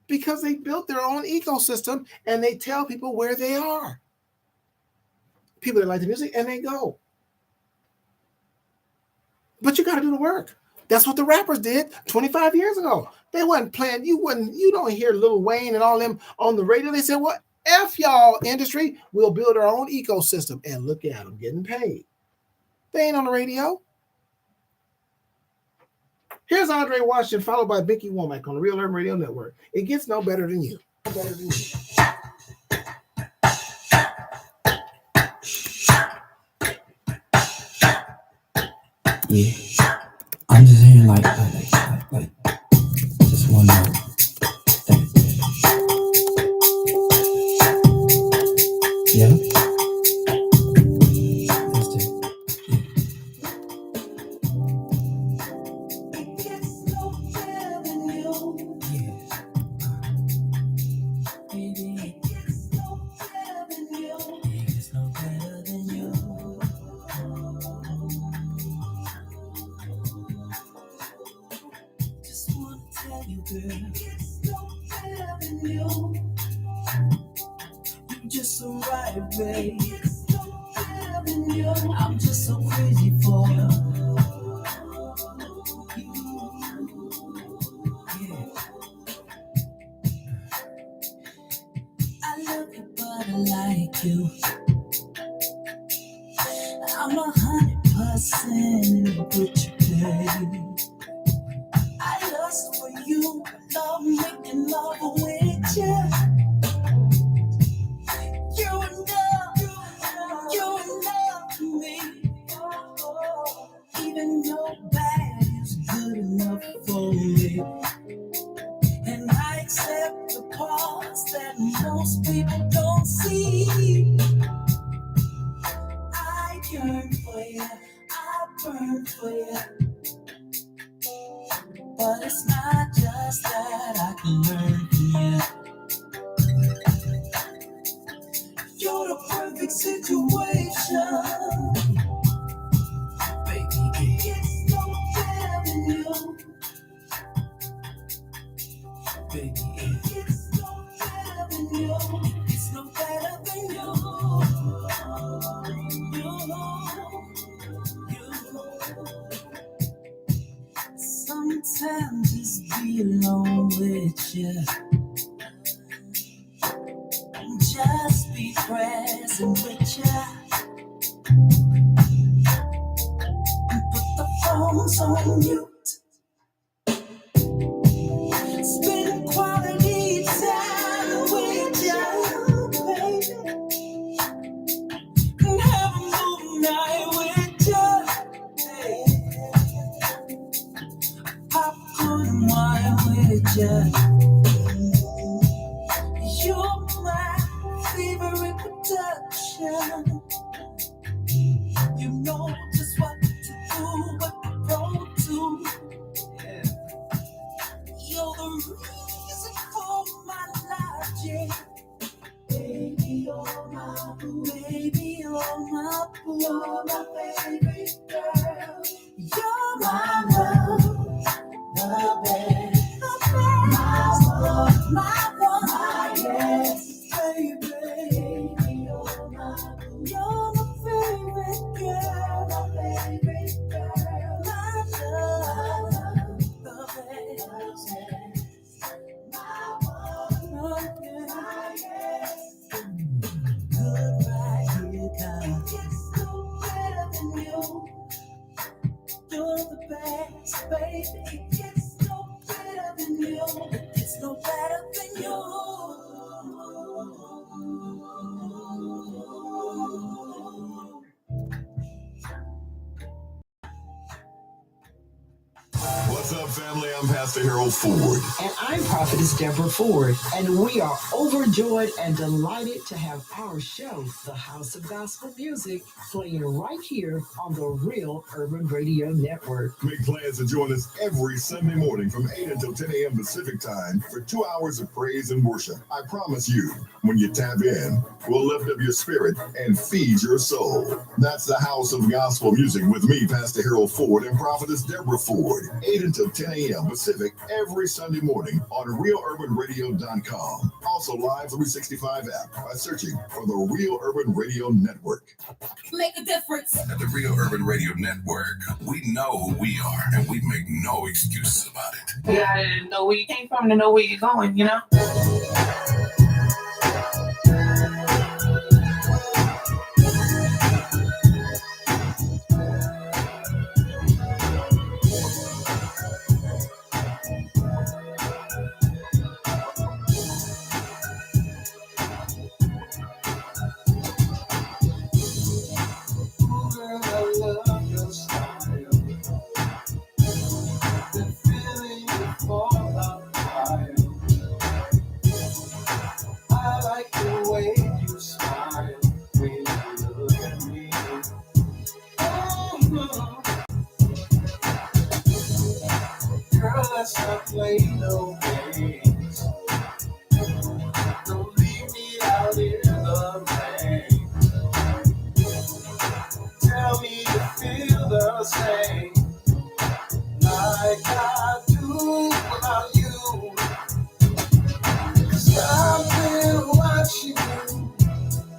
Because they built their own ecosystem, and they tell people where they are. People that like the music, and they go. But you got to do the work. That's what the rappers did 25 years ago. They wasn't playing. You don't hear Lil Wayne and all them on the radio. They said, well, F y'all industry, we'll build our own ecosystem. And look at them getting paid. They ain't on the radio. Here's Andre Washington, followed by Vicky Womack on the Real Urban Radio Network. It gets no better than you. Yeah, I'm just hearing like just one note. Yeah. That's it. Just so right, babe. I'm just so crazy for you. Yeah. I love you, but I like you. I'm 100% with you, babe. I lust for you, love making love with you. You're enough to me. Even your bad is good enough for me. And I accept the parts that most people don't see. I yearn for you, I burn for you. But it's not just that I can learn from you. You're the perfect situation, baby. It's no better than you, baby. It's no better than you. It's no better than you. Sometimes just be alone with you. Just be present with you. And put the phones on mute. Spend quality time with you, baby. And have a movie night with you. Popcorn and wine with you. You're my favorite production. You know just what to do, what to go to. Yeah. You're the reason for my logic. Baby, you're my boo. Baby, you're my boo. You're my favorite girl. You're my love, the best, my one, my yes, baby. Baby, you're my boo. baby, it's no better than you. It's no better than you. What's up, family? I'm Pastor Harold Ford. And I'm Prophetess Deborah Ford. And we are overjoyed and delighted to have our show, The House of Gospel Music, playing right here on the Real Urban Radio Network. Make plans to join us every Sunday morning from 8 until 10 a.m. Pacific time for 2 hours of praise and worship. I promise you, when you tap in, we'll lift up your spirit and feed your soul. That's The House of Gospel Music with me, Pastor Harold Ford, and Prophetess Deborah Ford. 8 until 10 a.m. Pacific every Sunday morning on RealUrbanRadio.com. Also live 365 app by searching for the Real Urban Radio Network. Make a difference. At the Real Urban Radio Network, we know who we are and we make no excuses about it. You gotta know where you came from to know where you're going, you know? Let's not play no games. Don't leave me out in the rain. Tell me you feel the same like I do about you. 'Cause I've been watching you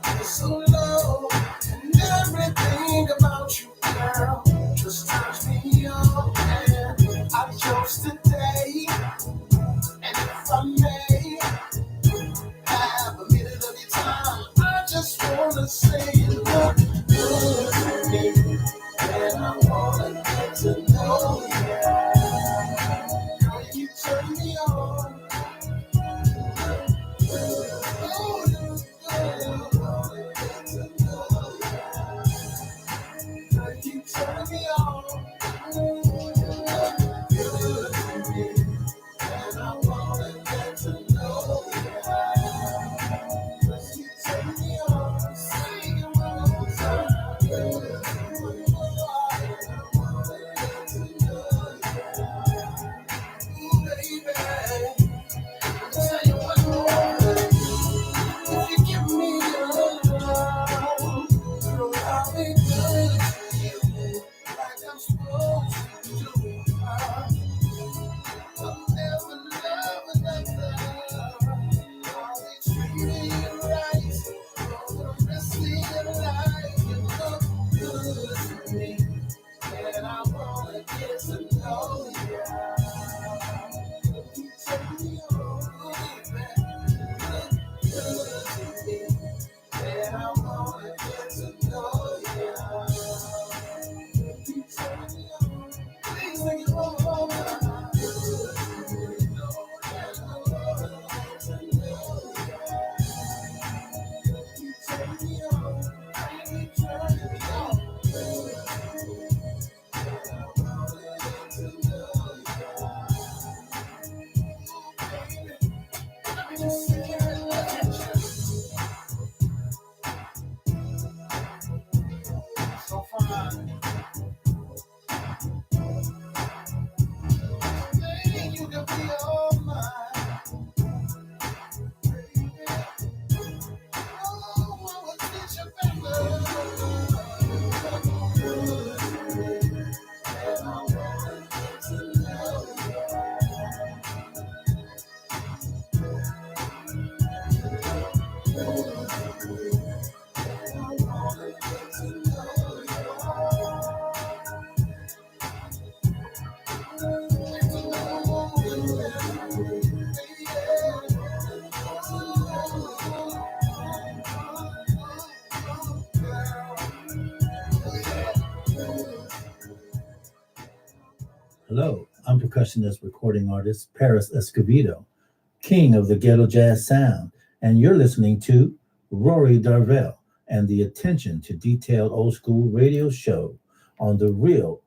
for so long, and everything about you, girl, just turns me on. And I chose today, and if I may have a minute of your time, I just wanna say you look good to me, and I wanna get to know you. Girl, you turn me on. Oh, you wanna get to know you. Girl, you turn me on. Good to me, and I wanna get to know you. You turn me on. Sing it one more time. Good to me, and I wanna get to know you. Ooh, baby, I'll tell you one more thing. If you give me your love, girl, I'll be good to you, like I'm supposed to do. I'll never love another. I'll be treating you right for the rest of your life. You look good to me, and I wanna get to know you. You turn me on, baby. Good to me, and I wanna get to know you. You turn me on. Please sing it one more time. Good to me, and I wanna get to know you. You turn me on. You turn me on. Good to me, and I wanna get to know you. I'm percussionist recording artist Paris Escovedo, king of the ghetto jazz sound, and you're listening to Rory Darvell and the Attention to Detail Old School radio show on the Real.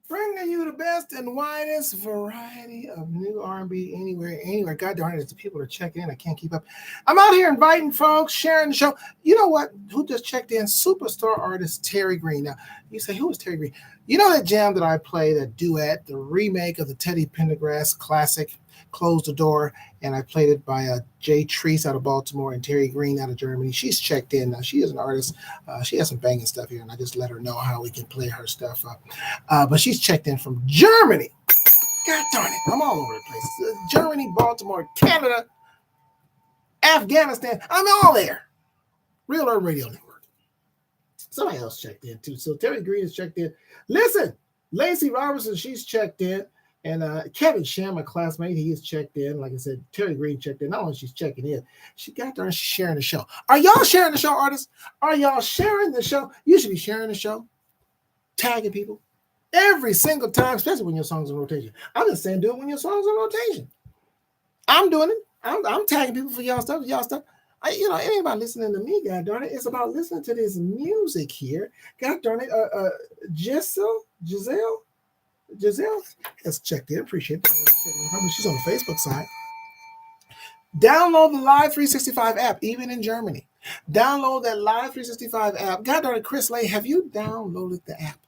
Bringing you the best and widest variety of new R&B anywhere. God darn it, it's the people that are checking in. I can't keep up. I'm out here inviting folks, sharing the show. You know what? Who just checked in? Superstar artist Terry Green. Now, you say, who is Terry Green? You know that jam that I play, that duet, the remake of the Teddy Pendergrass classic, Close the Door, and I played it by Jay Treese out of Baltimore and Terry Green out of Germany. She's checked in. Now, she is an artist. She has some banging stuff here, and I just let her know how we can play her stuff. But she's checked in from Germany. God darn it. I'm all over the place. Germany, Baltimore, Canada, Afghanistan. I'm all there. Real Urban Radio Network. Somebody else checked in, too. So Terry Green is checked in. Listen, Lacey Robertson, she's checked in. And Kevin Sham, my classmate, he is checked in. Like I said, Terry Green checked in. Not only she's checking in, she got there and she's sharing the show. Are y'all sharing the show, artists? Are y'all sharing the show? You should be sharing the show, tagging people every single time, especially when your song's in rotation. I'm just saying, do it when your song's in rotation. I'm doing it. I'm tagging people for y'all stuff. It ain't about listening to me, God darn it. It's about listening to this music here. God darn it. Giselle has checked in. Appreciate it. She's on the Facebook side. Download the Live 365 app, even in Germany. Download that Live 365 app. God darn it, Chris Lay, have you downloaded the app?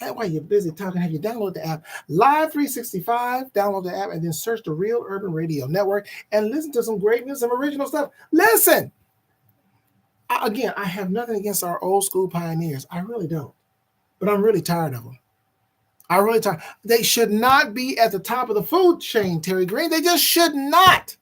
While you're busy talking, have you downloaded the app? Live 365, download the app, and then search the Real Urban Radio Network and listen to some great music, some original stuff. Listen! Again, I have nothing against our old school pioneers. I really don't. But I'm really tired of them. They should not be at the top of the food chain, Terry Green. They just should not.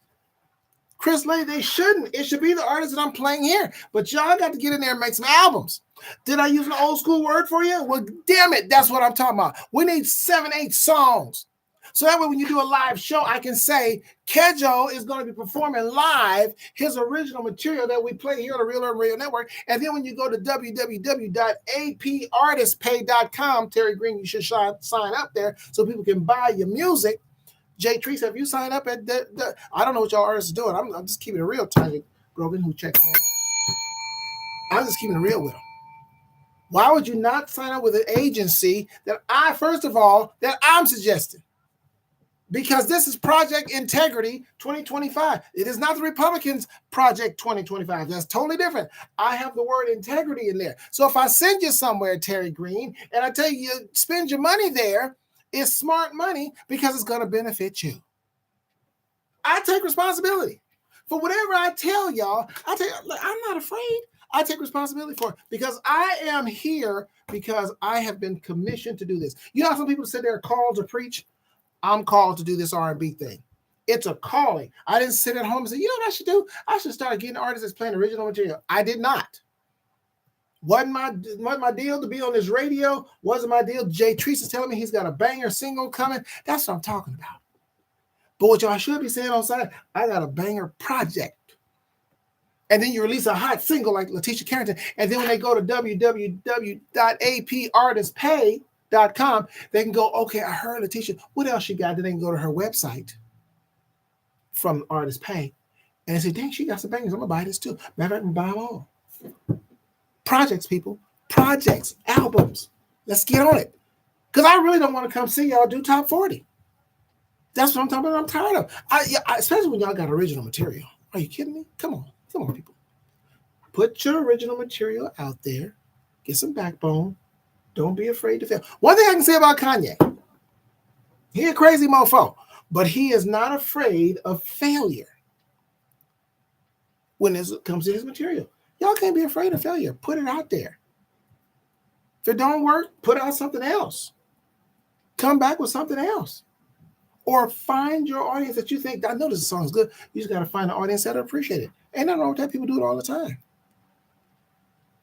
Chris Lay, they shouldn't. It should be the artists that I'm playing here. But y'all got to get in there and make some albums. Did I use an old school word for you? Well, damn it, that's what I'm talking about. We need 7, 8 songs. So that way when you do a live show, I can say, Kejo is going to be performing live his original material that we play here on the Real Urban Radio Network. And then when you go to www.apartistpay.com, Terry Green, you should sign up there so people can buy your music. Jay Treese, have you signed up at I don't know what y'all artists are doing. I'm just keeping it real, Tanya Grogan, who checked in. I'm just keeping it real with them. Why would you not sign up with an agency that I'm suggesting? Because this is Project Integrity 2025. It is not the Republicans' Project 2025. That's totally different. I have the word integrity in there. So if I send you somewhere, Terry Green, and I tell you spend your money there, it's smart money because it's going to benefit you. I take responsibility for whatever I tell y'all. I'm not afraid. I take responsibility for it because I am here because I have been commissioned to do this. You know how some people say they're called to preach? I'm called to do this R&B thing. It's a calling. I didn't sit at home and say, you know what I should do? I should start getting artists that's playing original material. I did not. Wasn't my deal to be on this radio. Wasn't my deal. Jay Treese is telling me he's got a banger single coming. That's what I'm talking about. But what y'all should be saying on side, I got a banger project. And then you release a hot single like Letitia Carrington. And then when they go to www.apartistpay.com, they can go, okay, I heard Letitia. What else she got? Then they can go to her website from Artist Pay. And they say, dang, she got some bangers. I'm going to buy this too. Matter of fact, I'm going to buy them all. Projects, people. Projects. Albums. Let's get on it. Because I really don't want to come see y'all do top 40. That's what I'm talking about. I'm tired of. Especially when y'all got original material. Are you kidding me? Come on, people. Put your original material out there. Get some backbone. Don't be afraid to fail. One thing I can say about Kanye, he a crazy mofo, but he is not afraid of failure when it comes to his material. Y'all can't be afraid of failure. Put it out there. If it don't work, put out something else. Come back with something else. Or find your audience that you think, I know this song is good. You just got to find an audience that appreciate it. Ain't nothing wrong with that. People do it all the time.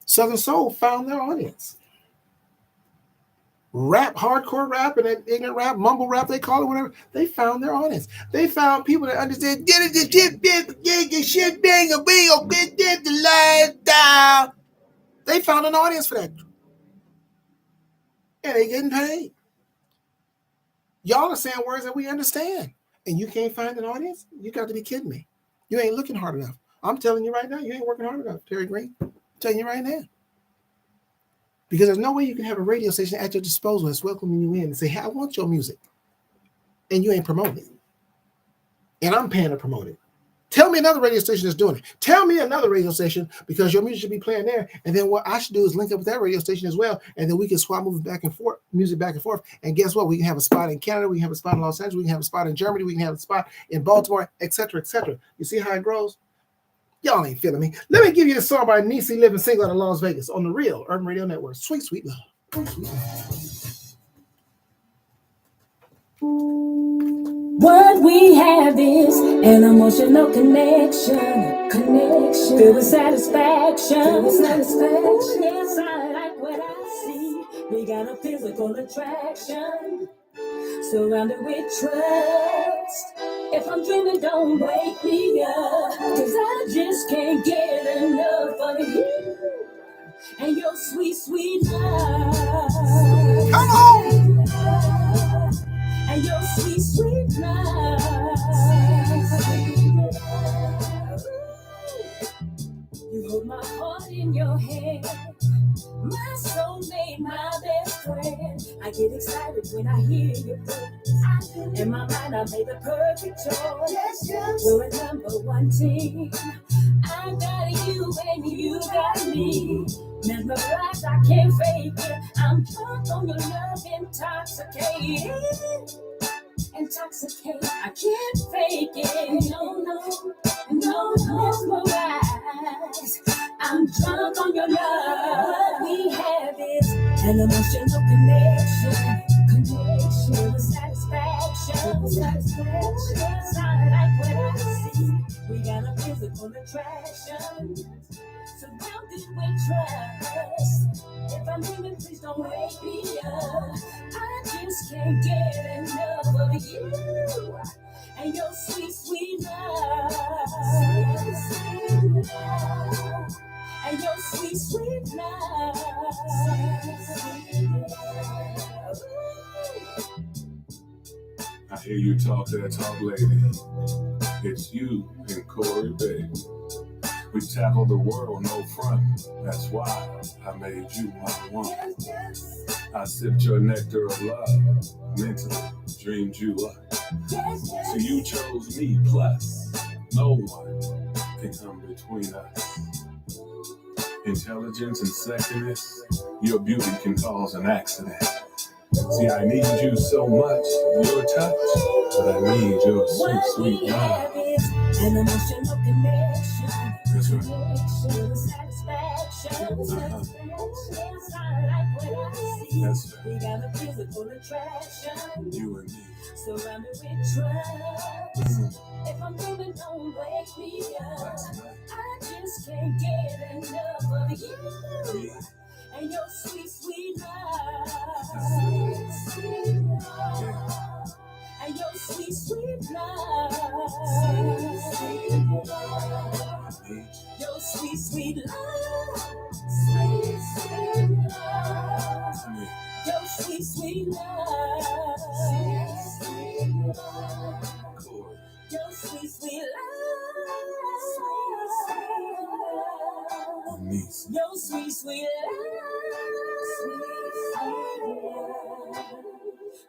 Southern Soul found their audience. Rap, hardcore rap, and ignorant rap, mumble rap, they call it whatever. They found their audience. They found people that understand, get it, shit, bang, a bing, get the lifestyle. They found an audience for that. and they getting paid. Y'all are saying words that we understand, and you can't find an audience? You got to be kidding me. You ain't looking hard enough. I'm telling you right now, you ain't working hard enough, Terry Green. I'm telling you right now. Because there's no way you can have a radio station at your disposal that's welcoming you in and say, hey, I want your music. And you ain't promoting it. And I'm paying to promote it. Tell me another radio station that's doing it. Tell me another radio station, because your music should be playing there. And then what I should do is link up with that radio station as well. And then we can swap music back and forth. And guess what? We can have a spot in Canada. We can have a spot in Los Angeles. We can have a spot in Germany. We can have a spot in Baltimore, etc., etc. You see how it grows? Y'all ain't feeling me. Let me give you a song by Niecy Living Single out of Las Vegas on the Real Urban Radio Network. Sweet, sweet love. Sweet, sweet love. What we have is an emotional connection, filled with satisfaction. Yes, I like what I see. We got a physical attraction, surrounded with trust. If I'm dreaming, don't wake me up, 'cause I just can't get enough of you and your sweet, sweet love. Come on! And your sweet, sweet love. You hold my heart in your hand, my soulmate, my best friend. I get excited when I hear your voice. In my mind, I made the perfect choice. We're a #1 team. I got you and you got me. Mesmerized, I can't fake it. I'm drunk on your love, intoxicated. I can't fake it. No, mesmerized. I'm drunk on your love. What we have is an emotional connection with satisfaction. Yes, I like what I see. We got a physical attraction, surrounded with trust. If I'm dreaming, please don't wake me up. I just can't get enough of you and your sweet, sweet love. And your sweet, sweet love. I hear you talk that talk, lady. It's you and Corey, baby. We tackle the world, no front. That's why I made you my one. I sipped your nectar of love, mentally dreamed you up. So you chose me, plus no one can come between us. Intelligence and sexiness, your beauty can cause an accident. See, I need you so much, your touch, but I need your sweet, sweet love. An emotional connection. That's right. Satisfaction. Yes, I like what I see. That's right. We got a physical attraction, You and me. surrounded with trust. If I'm dreaming, don't wake me up. I just can't get enough of you and your sweet, sweet love. And your sweet, sweet love. Your sweet, sweet love. Sweet, sweet love. Your sweet, sweet love. Your sweet, sweet love. Your sweet, sweet love.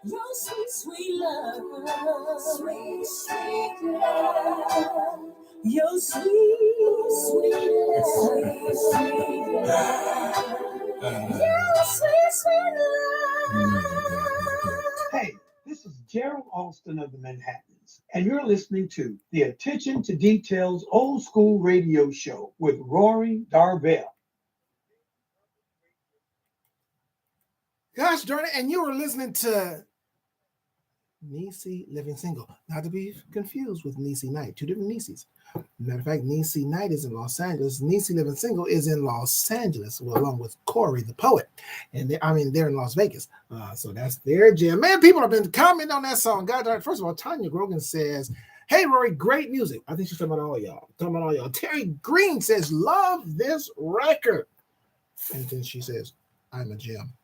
Your sweet, sweet love. Sweet, sweet love. Your sweet, sweet love. Sweet love. Your sweet, sweet love. Hey, this is Gerald Alston of the Manhattans, and you're listening to the Attention to Details Old School Radio Show with Rory Darvell. Gosh darn it, and you were listening to Niecy Living Single. Not to be confused with Niecy Knight, two different Nieces. Matter of fact, Niecy Knight is in Los Angeles. Niecy Living Single is in Los Angeles, along with Corey, the poet. And they're in Las Vegas. So that's their jam. Man, people have been commenting on that song. God darn it. First of all, Tanya Grogan says, hey, Rory, great music. I think she's talking about all y'all. Terry Green says, love this record. And then she says, I'm a gem.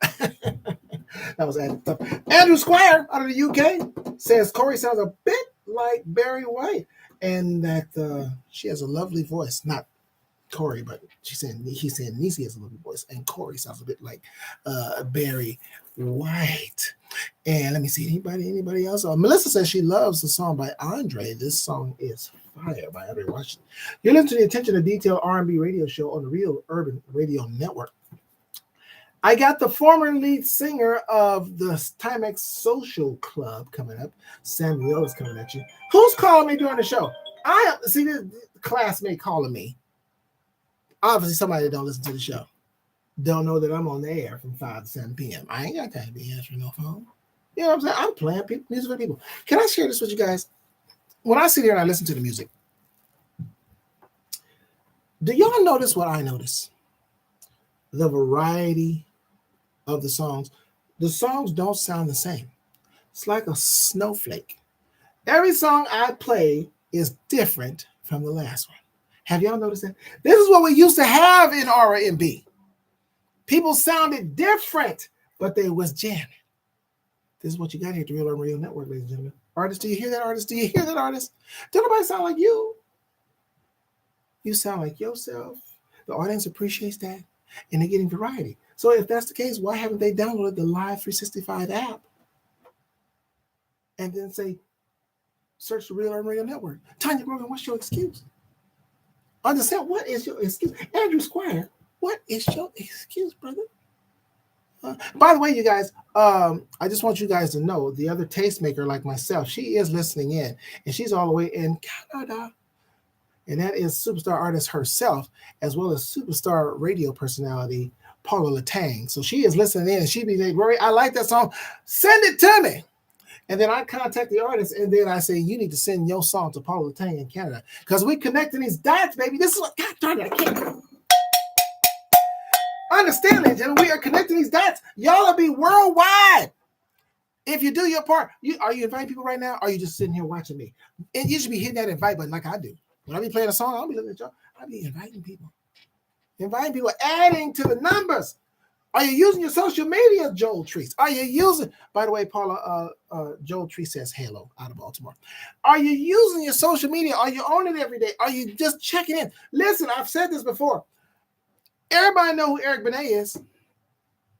That was added stuff. Andrew Squire out of the UK says Corey sounds a bit like Barry White, and that she has a lovely voice. Not Corey, but he's saying Niecy has a lovely voice, and Corey sounds a bit like Barry White. And let me see, anybody else? Melissa says she loves the song by Andre. This song is Fire by Andre Washington. You're listening to the Attention to Detail R&B radio show on the Real Urban Radio Network. I got the former lead singer of the Timex Social Club coming up. Samuel is coming at you. Who's calling me during the show? I see this classmate calling me. Obviously, somebody that don't listen to the show. Don't know that I'm on the air from 5 to 7 p.m. I ain't got time to be answering no phone. You know what I'm saying? I'm playing music for people. Can I share this with you guys? When I sit here and I listen to the music, do y'all notice what I notice? The variety of the songs. The songs don't sound the same. It's like a snowflake. Every song I play is different from the last one. Have y'all noticed that? This is what we used to have in R&B. People sounded different, but they was jamming. This is what you got here at the Real Urban Radio Network, ladies and gentlemen. Artists, do you hear that, artist? Do you hear that, artist? Don't nobody sound like you. You sound like yourself. The audience appreciates that, and they're getting variety. So if that's the case, why haven't they downloaded the Live 365 app and then say, search the Real Urban Radio Network? Tanya Brogan, what's your excuse? Understand, what is your excuse? Andrew Squire, what is your excuse, brother? By the way, you guys, I just want you guys to know the other tastemaker like myself, she is listening in, and she's all the way in Canada. And that is superstar artist herself, as well as superstar radio personality, Paula Latang. So she is listening in, and she be like, Rory, I like that song. Send it to me. And then I contact the artist, and then I say, you need to send your song to Paula Latang in Canada. Because we connecting these dots, baby. This is what, God darn it, I can't. Understand, ladies and gentlemen, we are connecting these dots. Y'all will be worldwide. If you do your part, are you inviting people right now? Or are you just sitting here watching me? And you should be hitting that invite button like I do. When I be playing a song, I'll be looking at y'all. I'll be inviting people. Adding to the numbers. Are you using your social media, Joel Treese? Are you using, by the way, Paula, Joel Treese says hello out of Baltimore. Are you using your social media? Are you on it every day? Are you just checking in? Listen, I've said this before. Everybody know who Eric Benet is.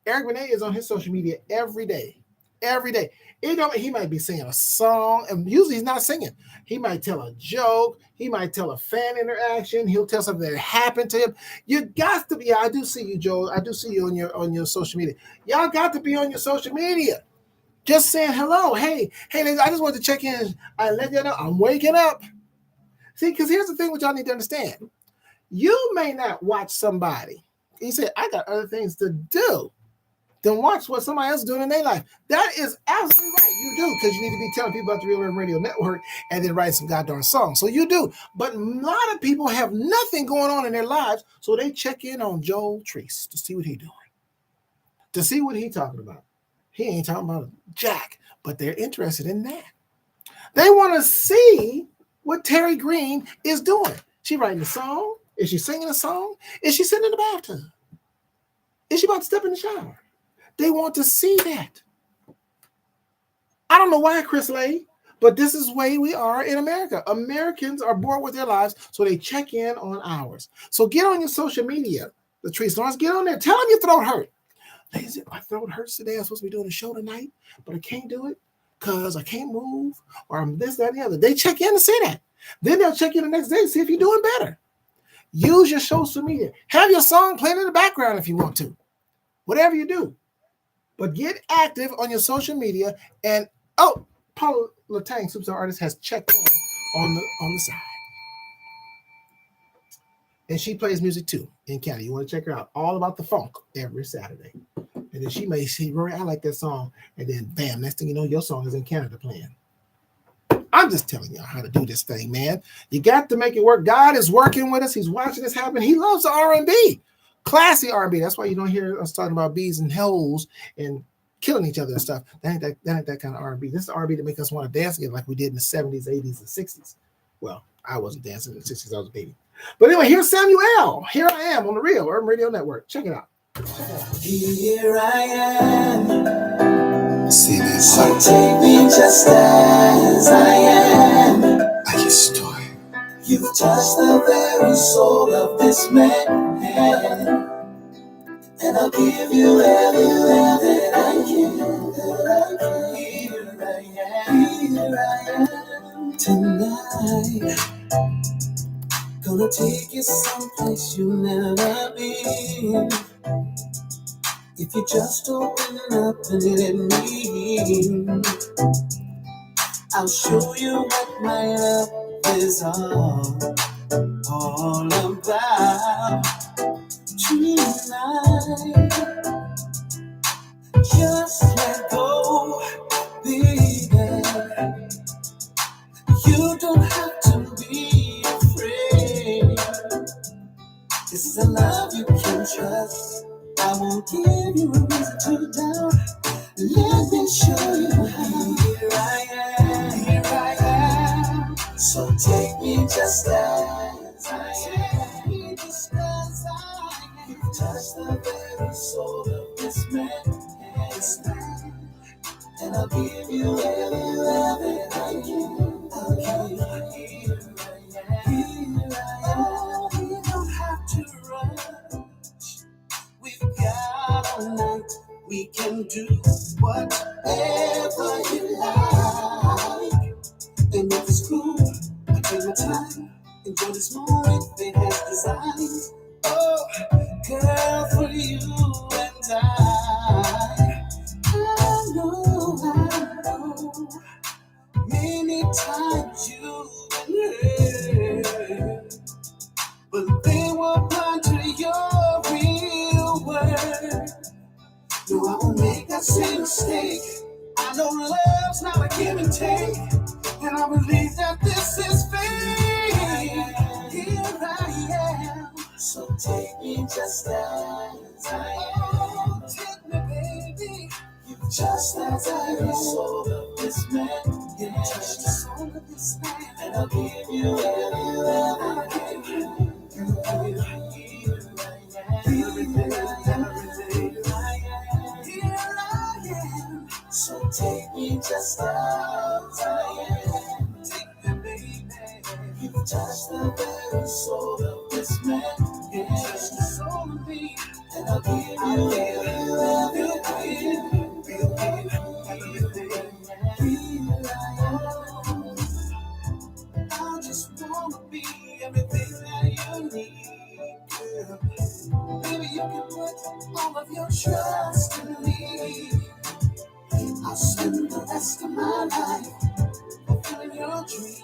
Eric Benet is on his social media every day. Every day. He might be singing a song, and usually he's not singing. He might tell a joke. He might tell a fan interaction. He'll tell something that happened to him. You got to be. Yeah, I do see you, Joel. I do see you on your social media. Y'all got to be on your social media. Just saying hello. Hey, ladies, I just wanted to check in. I let you know I'm waking up. See, because here's the thing what y'all need to understand. You may not watch somebody. You say, I got other things to do. Then watch what somebody else is doing in their life. That is absolutely right. You do, because you need to be telling people about the Real Urban Radio Network and then write some goddamn songs. So you do. But a lot of people have nothing going on in their lives, so they check in on Joel Treese to see what he's doing, to see what he's talking about. He ain't talking about Jack, but they're interested in that. They want to see what Terry Green is doing. She writing a song? Is she singing a song? Is she sitting in the bathtub? Is she about to step in the shower? They want to see that. I don't know why, Chris Lay, but this is the way we are in America. Americans are bored with their lives, so they check in on ours. So get on your social media, Latrice Lawrence. Get on there. Tell them your throat hurt. Ladies, my throat hurts today. I'm supposed to be doing a show tonight, but I can't do it because I can't move or I'm this, that, and the other. They check in to say that. Then they'll check in the next day to see if you're doing better. Use your social media. Have your song playing in the background if you want to. Whatever you do. But get active on your social media. And, Paula Latang, superstar artist, has checked on the side. And she plays music too in Canada. You want to check her out. All about the funk every Saturday. And then she may see, Rory, I like that song. And then, bam, next thing you know, your song is in Canada playing. I'm just telling y'all how to do this thing, man. You got to make it work. God is working with us. He's watching this happen. He loves the R&B. Classy R&B. That's why you don't hear us talking about bees and hoes and killing each other and stuff. That ain't that kind of R&B. This is R&B that make us want to dance again like we did in the 70s, 80s, and 60s. Well, I wasn't dancing in the 60s. I was a baby. But anyway, here's Samuel. Here I am on the Real Urban Radio Network. Check it out. Here I am. So take me just as I am. Aquí estoy. You've touched the very soul of this man, and I'll give you every love that I can. Here I am tonight. Gonna take you someplace you've never been. If you just open up and let me in, I'll show you what my love is all about tonight. Just let go, baby. You don't have to be afraid. This is a love you can trust. I won't give you a reason to doubt. Let me show you how. Here I am. So take me just as I am. Just as I am. You've touched the very soul of this man. And I'll give you every love that I can. I'll give you here I am. You don't have to rush. We've got all night. We can do whatever you like. And if it's cool, I take my time. Enjoy this moment that has designs. Oh, girl, for you and I know many times you've been hurt, but they were blind to your real worth. No, I won't make that same mistake. I know love's not a give and take, and I believe that this is fate. Here I am. So take me just as I am. Take me, baby. You've just as I am. Soul of this man. You touched the soul of this man. And I'll give you every love I can. So take me just as I am. Take me, baby. You've touched the very soul of this man. You touched the soul of me. And I'll give you every love you can. I just wanna be everything that you need, girl. Baby, you can put all of your trust in me. I'll spend the rest of my life fulfilling your dreams,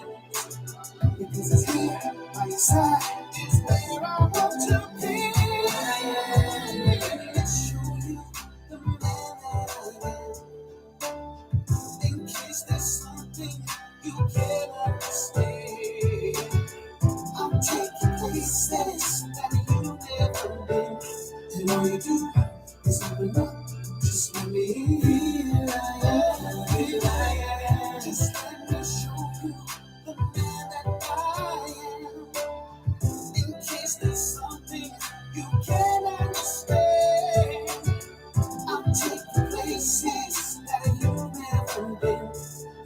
because it's here by your side is where I want to be. Let's show you the man that I am. In case there's something you can't understand, I'll take you places that you've never been. And all you do is open up. Just let me in. Here I am. Just let me show you the man that I am. In case there's something you can't understand, I'll take you places that you've never been.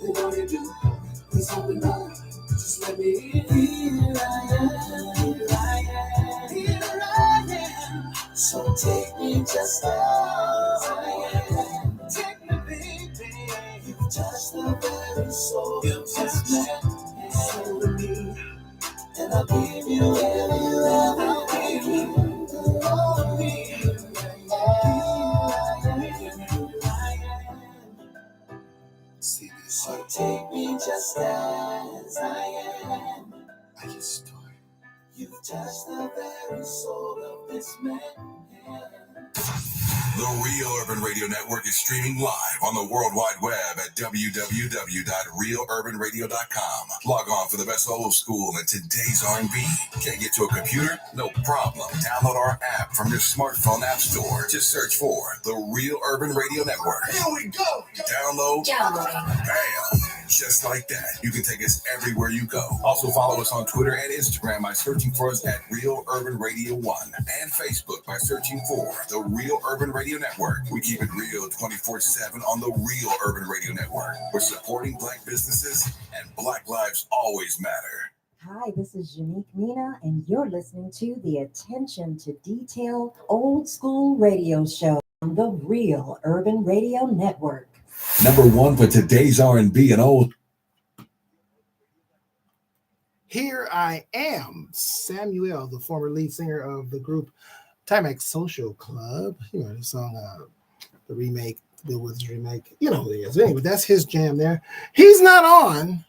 And all you do is open up. Just let me in. Here I am. Here I am. So take me just as I am. Take me, baby. You've touched the very soul of this man. Soul of me. And I'll give you every love. I'll give you all of me. See this. So take me just as I am. Aquí estoy. You've touched the very soul of this man. The Real Urban Radio Network is streaming live on the World Wide Web at www.realurbanradio.com. Log on for the best old school and today's R&B. Can't get to a computer? No problem. Download our app from your smartphone app store. Just search for the Real Urban Radio Network. Here we go. Download. Bam. just like that. You can take us everywhere you go. Also follow us on Twitter and Instagram by searching for us at Real Urban Radio 1 and Facebook by searching for The Real Urban Radio Network. We keep it real 24/7 on The Real Urban Radio Network. We're supporting Black businesses and Black lives always matter. Hi, this is Unique Nina, and you're listening to the Attention to Detail Old School Radio Show on the Real Urban Radio Network. Number one for today's R&B and old. Here I Am, Samuel, the former lead singer of the group Timex Social Club. You know the song, the remake, the Bill Withers remake. You know who he is. Anyway, that's his jam there. He's not on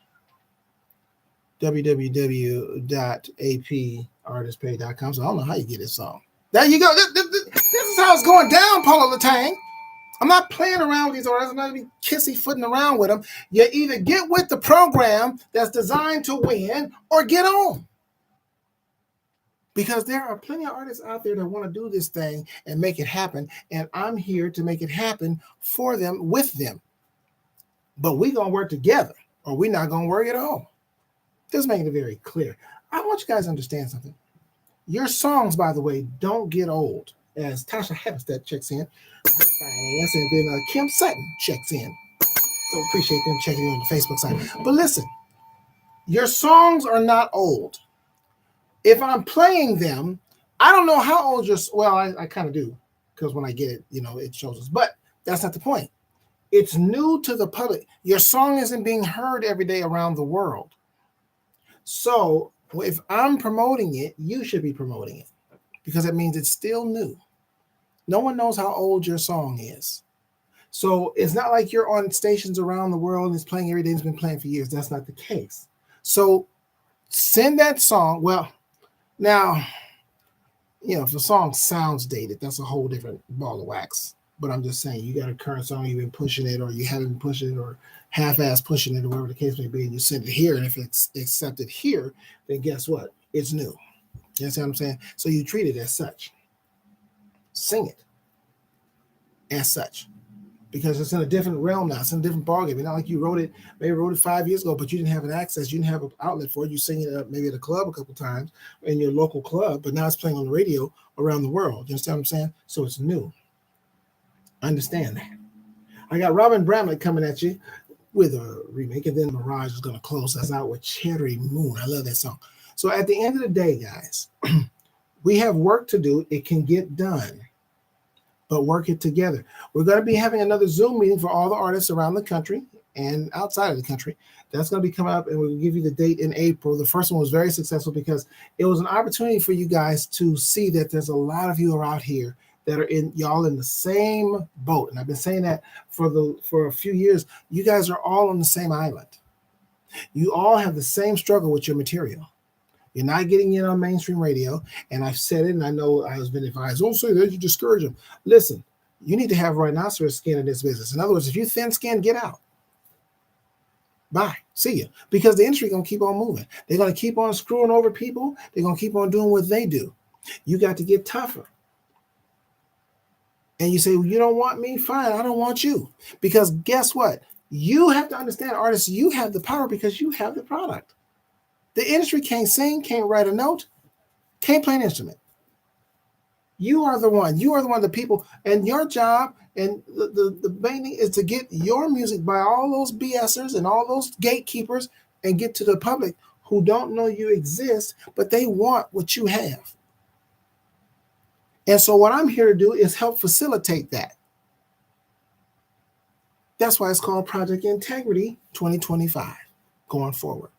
www.apartistpay.com, so I don't know how you get this song. There you go. This is how it's going down, Paula Latang. I'm not playing around with these artists. I'm not going to be kissy-footing around with them. You either get with the program that's designed to win or get on. Because there are plenty of artists out there that want to do this thing and make it happen, and I'm here to make it happen for them, with them. But we're going to work together, or we're not going to work at all. Just making it very clear. I want you guys to understand something. Your songs, by the way, don't get old. As Tasha Hempstead checks in, and then Kim Sutton checks in. So appreciate them checking in on the Facebook side. But listen, your songs are not old. If I'm playing them, I don't know how old well, I kind of do, because when I get it, it shows us. But that's not the point. It's new to the public. Your song isn't being heard every day around the world. So if I'm promoting it, you should be promoting it, because it means it's still new. No one knows how old your song is. So it's not like you're on stations around the world and it's playing every day. It's been playing for years. That's not the case. So send that song. Well, now, if the song sounds dated, that's a whole different ball of wax. But I'm just saying, you got a current song, you've been pushing it, or you haven't been pushing it, or half-ass pushing it, or whatever the case may be, and you send it here, and if it's accepted here, then guess what? It's new. You understand what I'm saying? So you treat it as such. Sing it as such, because it's in a different realm now. It's in a different ballgame. It's not like you maybe wrote it 5 years ago, but you didn't have an access. You didn't have an outlet for it. You sing it maybe at a club a couple times in your local club, but now it's playing on the radio around the world. You understand what I'm saying? So it's new. Understand that. I got Robin Bramlett coming at you with a remake, and then Mirage is going to close us out with Cherry Moon. I love that song. So at the end of the day, guys, we have work to do. It can get done, but work it together. We're going to be having another Zoom meeting for all the artists around the country and outside of the country. That's going to be coming up, and we'll give you the date in April. The first one was very successful because it was an opportunity for you guys to see that there's a lot of you are out here that are y'all in the same boat. And I've been saying that for a few years. You guys are all on the same island. You all have the same struggle with your material. You're not getting it on mainstream radio. And I've said it, and I know I was been advised, don't say that, you discourage them. Listen, you need to have rhinoceros skin in this business. In other words, if you thin skin, get out. Bye. See you. Because the industry going to keep on moving. They're going to keep on screwing over people. They're going to keep on doing what they do. You got to get tougher. And you say, well, you don't want me? Fine, I don't want you. Because guess what? You have to understand, artists, you have the power because you have the product. The industry can't sing, can't write a note, can't play an instrument. You are the one. You are the one, the people. And your job and the main thing is to get your music by all those BSers and all those gatekeepers and get to the public who don't know you exist, but they want what you have. And so what I'm here to do is help facilitate that. That's why it's called Project Integrity 2025 going forward.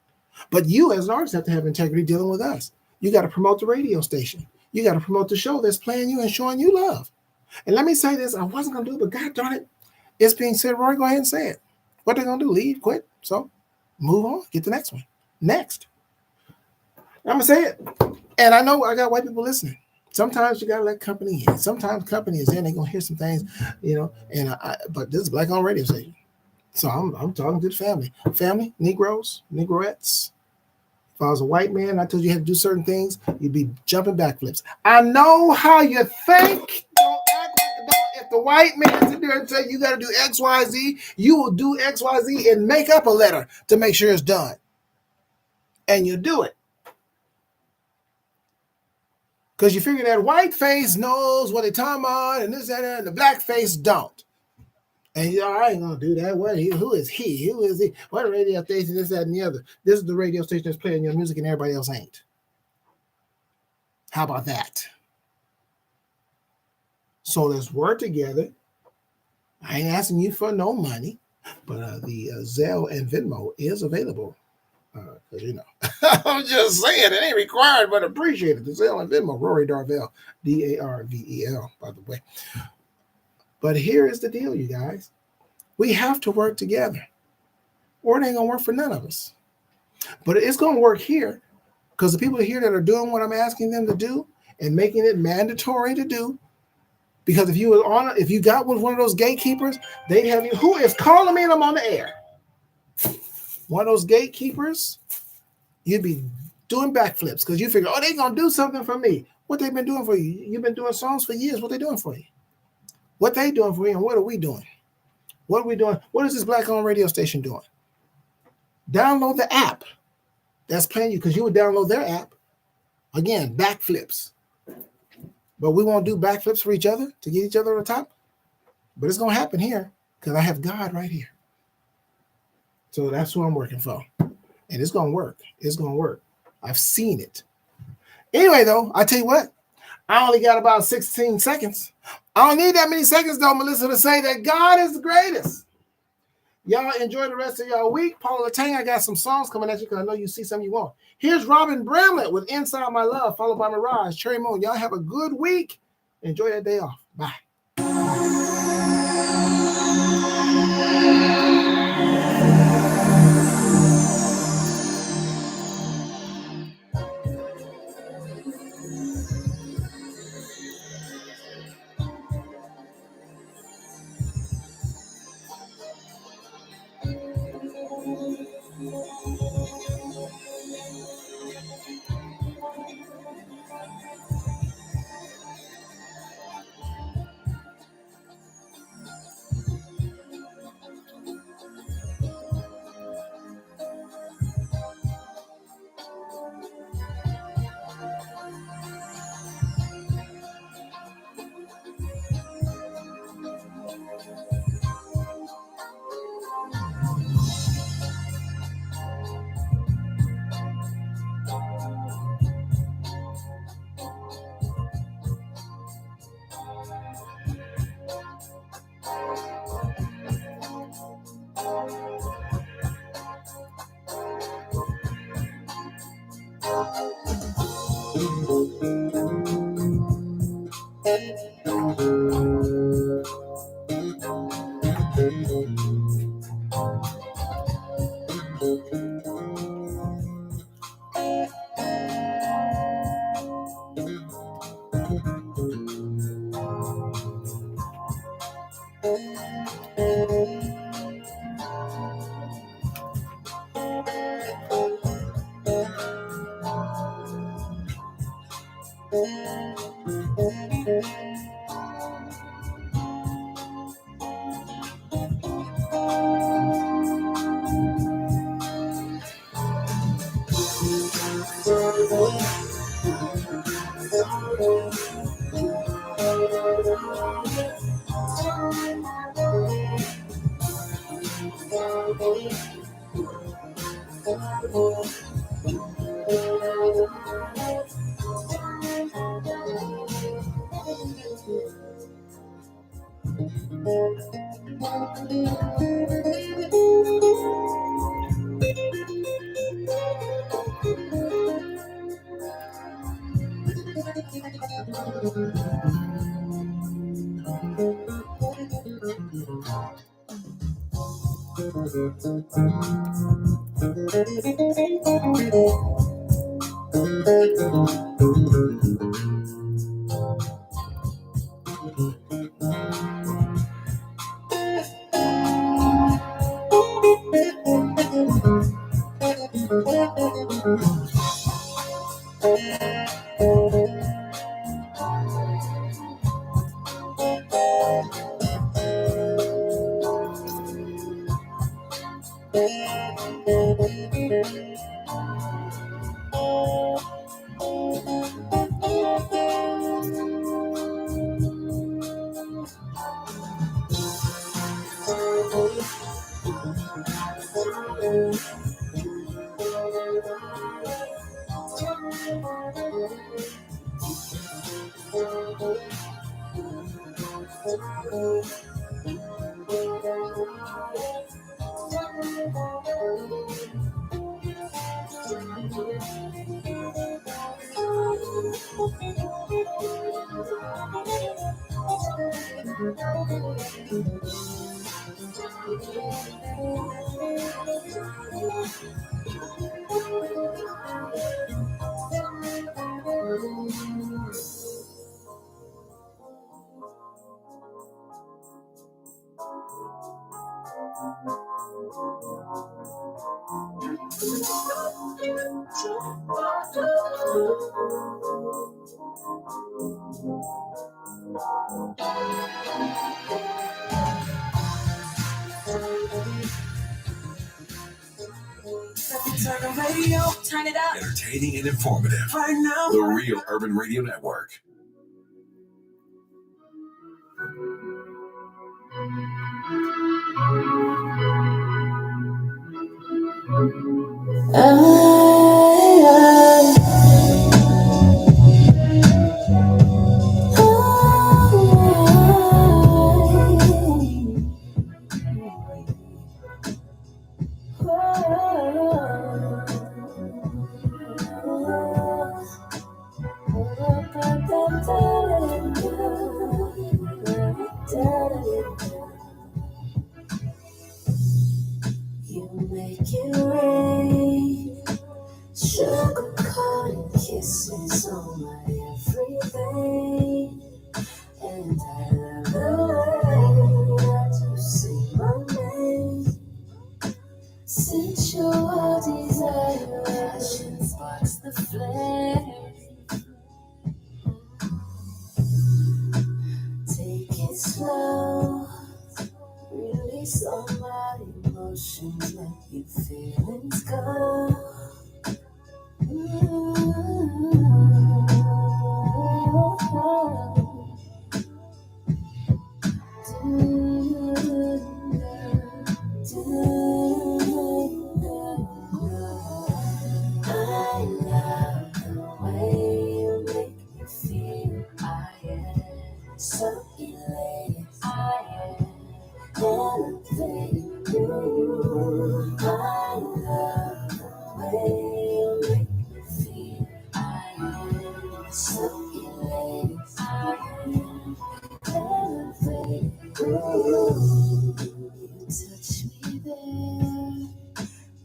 But you as an artist have to have integrity dealing with us. You got to promote the radio station. You got to promote the show that's playing you and showing you love. And let me say this, I wasn't going to do it, but God darn it, it's being said. Roy, go ahead and say it. What they're going to do, leave, quit. So move on, get the next one. Next. I'm going to say it. And I know I got white people listening. Sometimes you gotta let company in. Sometimes company is in. They're gonna hear some things, And but this is Black on Radio station, so I'm talking to the family, Negroes, Negroettes. If I was a white man, I told you had to do certain things, you'd be jumping backflips. I know how you think. Don't act like the white man sit there and say you got to do X, Y, Z. You will do X, Y, Z and make up a letter to make sure it's done. And you do it. Because you figure that white face knows what they're talking about and this, that, and the black face don't. And you know, I ain't going to do that. Who is he? Who is he? What radio station, this, that, and the other. This is the radio station that's playing your music and everybody else ain't. How about that? So let's work together. I ain't asking you for no money, but the Zelle and Venmo is available. Because, you know, I'm just saying, it ain't required, but appreciated. The Zelle and Venmo, Rory Darvel, Darvel, by the way. But here is the deal, you guys. We have to work together, or it ain't going to work for none of us. But it's going to work here, because the people here that are doing what I'm asking them to do and making it mandatory to do, because if you got with one of those gatekeepers, they'd have you, who is calling me and I'm on the air? One of those gatekeepers, you'd be doing backflips because you figure, oh, they're going to do something for me. What they've been doing for you? You've been doing songs for years. What they doing for you? What they doing for you and what are we doing? What are we doing? What is this black-owned radio station doing? Download the app that's playing you because you would download their app. Again, backflips. But we won't do backflips for each other to get each other on the top. But it's going to happen here because I have God right here. So that's who I'm working for. And it's going to work. It's going to work. I've seen it. Anyway, though, I tell you what, I only got about 16 seconds. I don't need that many seconds, though, Melissa, to say that God is the greatest. Y'all enjoy the rest of y'all week. Paula Tang, I got some songs coming at you because I know you see something you want. Here's Robin Bramlett with Inside My Love, followed by Mirage, Cherry Moon. Y'all have a good week. Enjoy that day off. Bye. Turn the radio, turn it up. Entertaining and informative. Right now. The Real Urban Radio Network. You make it rain, sugar coated kisses on my everything, and I love the way that you say my name. Sensual desire, passion sparks the flame. Take it slow, release all my emotions, let your feelings go. I love the way you make me feel. I am so elated. I am elevated. Ooh, I love the way you make me feel. I am so elated. I am elevated. Ooh, you touch me there.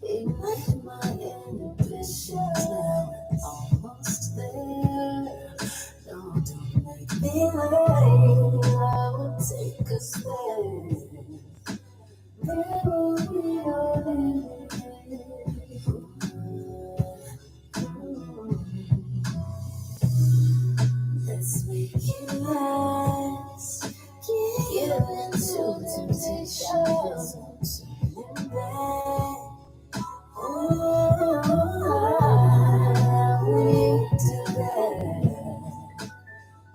Ignite my inhibitions, now we're almost there. No, don't make me late, I will take us there. There will be no let's make it last. Give into temptation, turning back. We do that.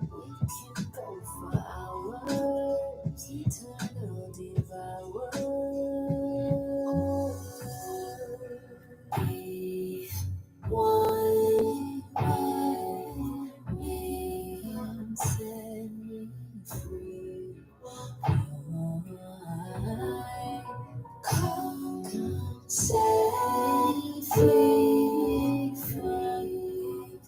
We can go for hours, eternal devour. We want me and set me free. Come set free, free.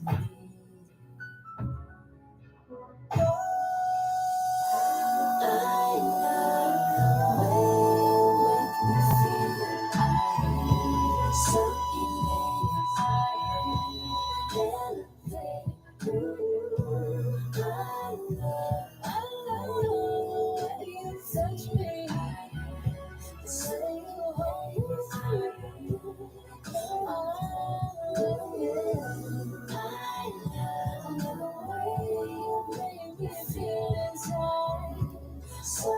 I love the way you make me feel. I am so elated. I am elevated. Ooh, I love when you touch me. The way you hold me through. Oh, yeah. I love the way you make me feel inside. So,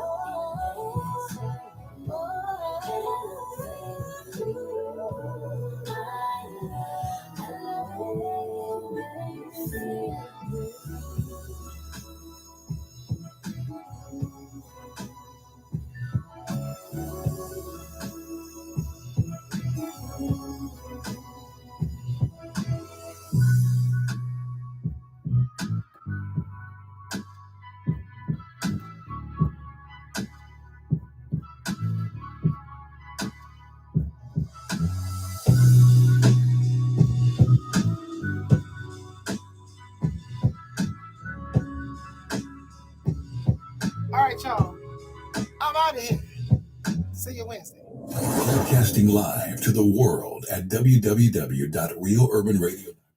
All right, y'all. I'm out of here. See you Wednesday. Broadcasting live to the world at www.realurbanradio.com.